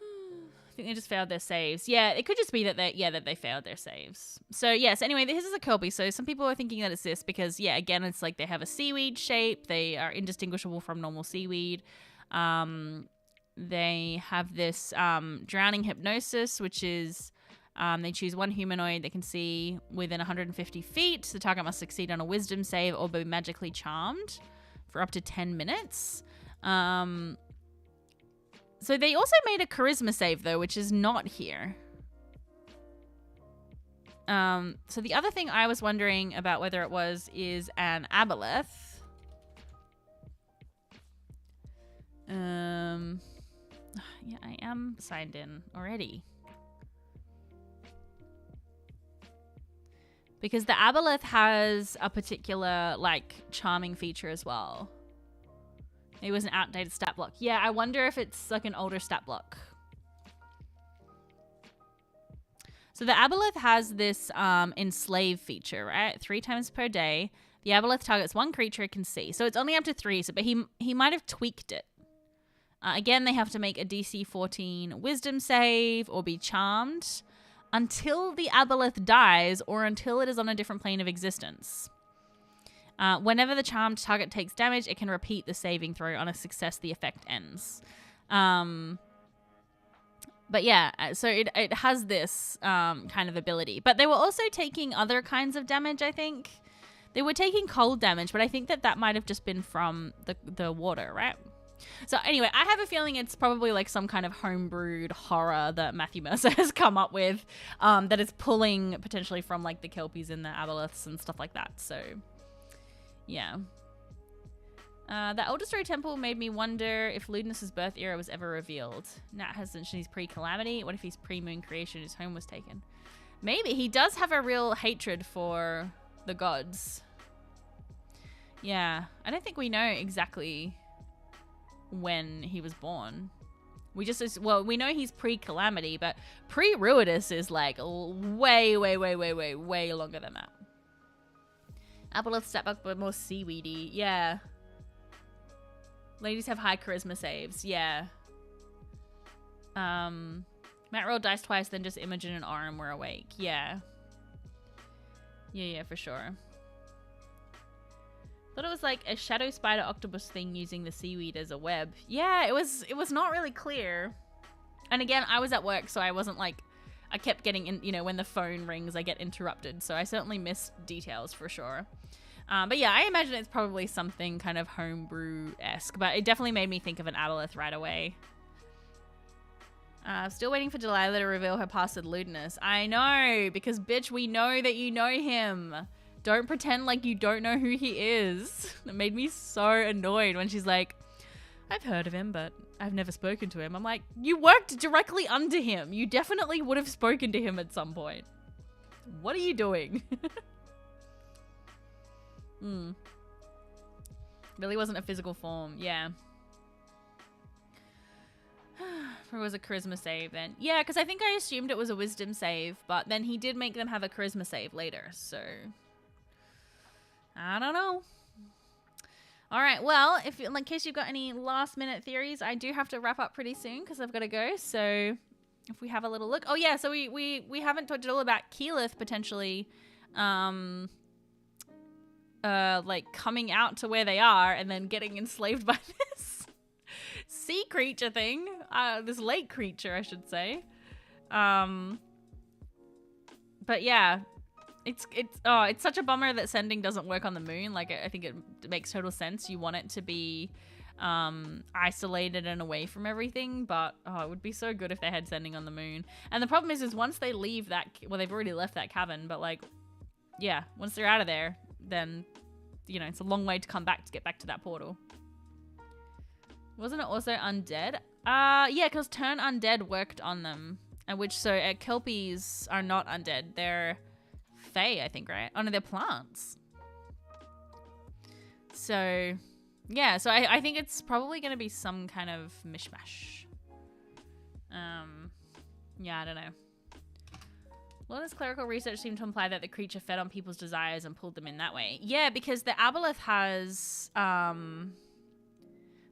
I think they just failed their saves. Yeah, it could just be that they failed their saves. So yes, anyway, this is a kelpie. So some people are thinking that it's this because, yeah, again, it's like they have a seaweed shape. They are indistinguishable from normal seaweed. They have this drowning hypnosis, which is they choose one humanoid they can see within 150 feet. The target must succeed on a wisdom save or be magically charmed for up to 10 minutes. So they also made a charisma save, though, which is not here. So the other thing I was wondering about whether it is an aboleth. Yeah, I am signed in already. Because the aboleth has a particular, like, charming feature as well. It was an outdated stat block. Yeah, I wonder if it's like an older stat block. So the aboleth has this enslave feature, right? 3 times per day. The aboleth targets one creature it can see. So it's only up to 3, but he might have tweaked it. Again, they have to make a DC 14 wisdom save or be charmed until the aboleth dies or until it is on a different plane of existence. Whenever the charmed target takes damage, it can repeat the saving throw. On a success, the effect ends. But yeah, so it has this kind of ability. But they were also taking other kinds of damage, I think. They were taking cold damage, but I think that might have just been from the water, right? So anyway, I have a feeling it's probably like some kind of homebrewed horror that Matthew Mercer has come up with that is pulling potentially from like the kelpies and the aboleths and stuff like that. So... yeah. The Elder Story Temple made me wonder if Ludinus's birth era was ever revealed. Nat has mentioned he's pre-Calamity. What if he's pre-Moon Creation? His home was taken. Maybe. He does have a real hatred for the gods. Yeah. I don't think we know exactly when he was born. We know he's pre-Calamity, but pre-Ruidus is like way longer than that. Aboleth step up, but more seaweedy. Yeah. Ladies have high charisma saves. Yeah. Matt rolled dice twice, then just Imogen and Aurum were awake. Yeah. Yeah, for sure. Thought it was like a shadow spider octopus thing using the seaweed as a web. Yeah, it was not really clear. And again, I was at work, so I wasn't like... I kept getting in, when the phone rings, I get interrupted. So I certainly missed details for sure. But yeah, I imagine it's probably something kind of homebrew-esque. But it definitely made me think of an aboleth right away. Still waiting for Delilah to reveal her past with Ludinus. I know, because bitch, we know that you know him. Don't pretend like you don't know who he is. It made me so annoyed when she's like, I've heard of him, but I've never spoken to him. I'm like, you worked directly under him. You definitely would have spoken to him at some point. What are you doing? Really wasn't a physical form. Yeah. Or was a charisma save then? Yeah, because I think I assumed it was a wisdom save, but then he did make them have a charisma save later, so... I don't know. All right, well, in case you've got any last-minute theories, I do have to wrap up pretty soon because I've got to go. So, if we have a little look. Oh yeah, so we haven't talked at all about Keyleth potentially like coming out to where they are and then getting enslaved by this sea creature thing. This lake creature, I should say. But yeah, it's such a bummer that sending doesn't work on the moon. Like, I think it makes total sense. You want it to be isolated and away from everything, but it would be so good if they had sending on the moon. And the problem is once they leave that, well, they've already left that cavern, but like, yeah, once they're out of there, then, you know, it's a long way to come back to get back to that portal. Wasn't it also undead? Yeah, because turn undead worked on them. Kelpies are not undead. They're fae, I think, right? Oh, no, they're plants. So, yeah. So I think it's probably going to be some kind of mishmash. Yeah, I don't know. Well, this clerical research seemed to imply that the creature fed on people's desires and pulled them in that way. Yeah, because the aboleth has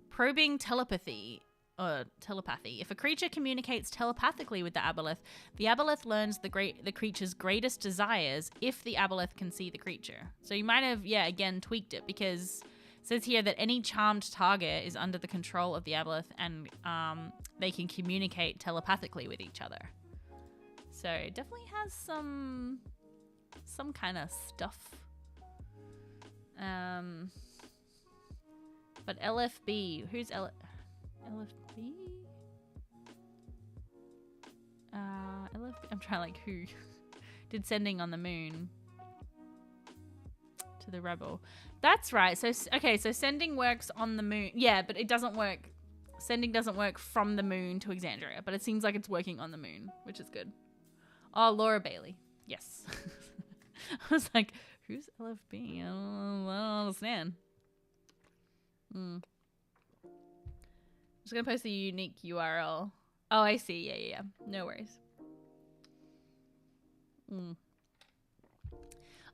probing telepathy. If a creature communicates telepathically with the aboleth learns the creature's greatest desires if the aboleth can see the creature. So you might have, yeah, again, tweaked it, because it says here that any charmed target is under the control of the aboleth and they can communicate telepathically with each other. So it definitely has some kind of stuff. But LFB, who's LFB? LFB. I'm trying like who did sending on the moon to the rebel. That's right. So okay, so sending works on the moon. Yeah, but it doesn't work. Sending doesn't work from the moon to Exandria, but it seems like it's working on the moon, which is good. Oh, Laura Bailey. Yes. I was like, who's LFB? I don't understand. Just gonna post a unique URL. Oh, I see. Yeah. No worries. All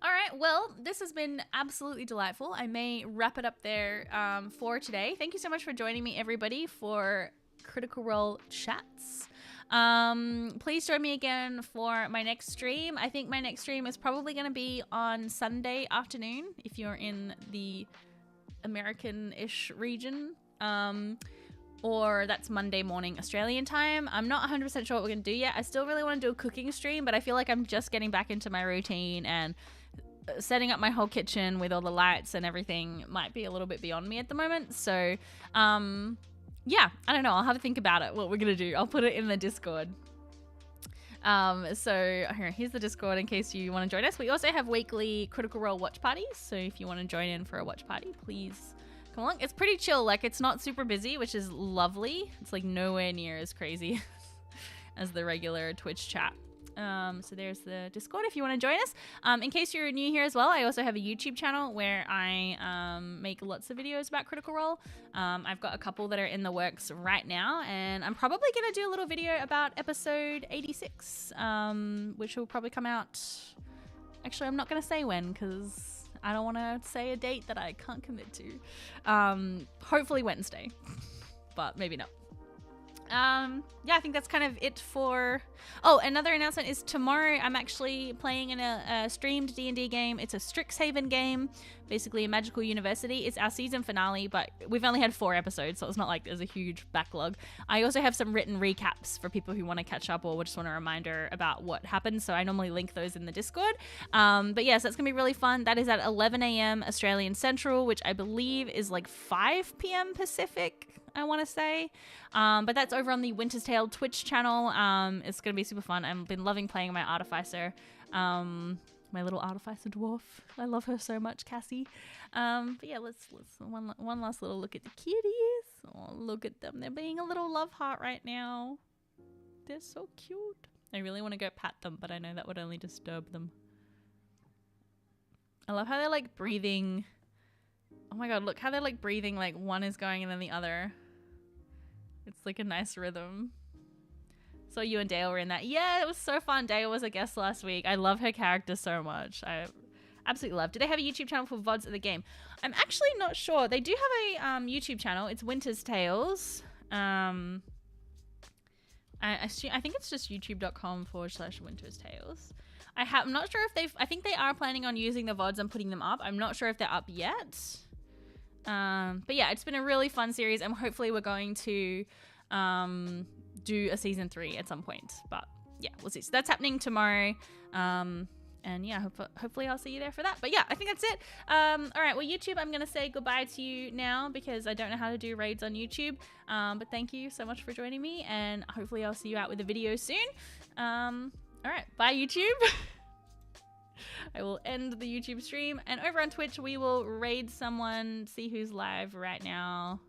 right. Well, this has been absolutely delightful. I may wrap it up there for today. Thank you so much for joining me, everybody, for Critical Role Chats. Please join me again for my next stream. I think my next stream is probably going to be on Sunday afternoon if you're in the American-ish region. Or that's Monday morning Australian time. I'm not 100% sure what we're going to do yet. I still really want to do a cooking stream, but I feel like I'm just getting back into my routine, and setting up my whole kitchen with all the lights and everything might be a little bit beyond me at the moment. So, yeah, I don't know. I'll have to think about it, what we're going to do. I'll put it in the Discord. So here's the Discord in case you want to join us. We also have weekly Critical Role watch parties. So if you want to join in for a watch party, please come along. It's pretty chill. Like, it's not super busy, which is lovely. It's like nowhere near as crazy as the regular Twitch chat. So there's the Discord if you want to join us. In case you're new here as well, I also have a YouTube channel where I make lots of videos about Critical Role. I've got a couple that are in the works right now, and I'm probably going to do a little video about episode 86, which will probably come out... Actually, I'm not going to say when, because I don't want to say a date that I can't commit to. Hopefully Wednesday, but maybe not. Yeah, I think that's kind of it for... Oh, another announcement is tomorrow I'm actually playing in a streamed D&D game. It's a Strixhaven game, basically a magical university. It's our season finale, but we've only had 4 episodes, so it's not like there's a huge backlog. I also have some written recaps for people who want to catch up or just want a reminder about what happened, so I normally link those in the Discord. But yes, that's gonna be really fun. That is at 11 a.m. Australian Central, which I believe is like 5 p.m. Pacific, I want to say. But that's over on the Winter's Tale Twitch channel. It's going to be super fun. I've been loving playing my artificer, my little artificer dwarf. I love her so much, Cassie. But yeah, let's one last little look at the kitties. Oh, look at them. They're being a little love heart right now. They're so cute. I really want to go pat them, but I know that would only disturb them. I love how they're like breathing. Oh my god, look how they're like breathing, like one is going and then the other. It's like a nice rhythm. So you and Dale were in that. Yeah, it was so fun. Dale was a guest last week. I love her character so much. I absolutely love. Do they have a YouTube channel for VODs of the game? I'm actually not sure. They do have a YouTube channel. It's Winter's Tales. I think it's just youtube.com/Winter's Tales. I'm not sure if I think they are planning on using the VODs and putting them up. I'm not sure if they're up yet. But yeah, it's been a really fun series, and hopefully we're going to do a season 3 at some point. But yeah, we'll see. So that's happening tomorrow. And yeah, hopefully I'll see you there for that. But yeah, I think that's it. All right, well, YouTube, I'm going to say goodbye to you now because I don't know how to do raids on YouTube. But thank you so much for joining me, and hopefully I'll see you out with a video soon. All right, bye, YouTube. I will end the YouTube stream, and over on Twitch, we will raid someone, see who's live right now.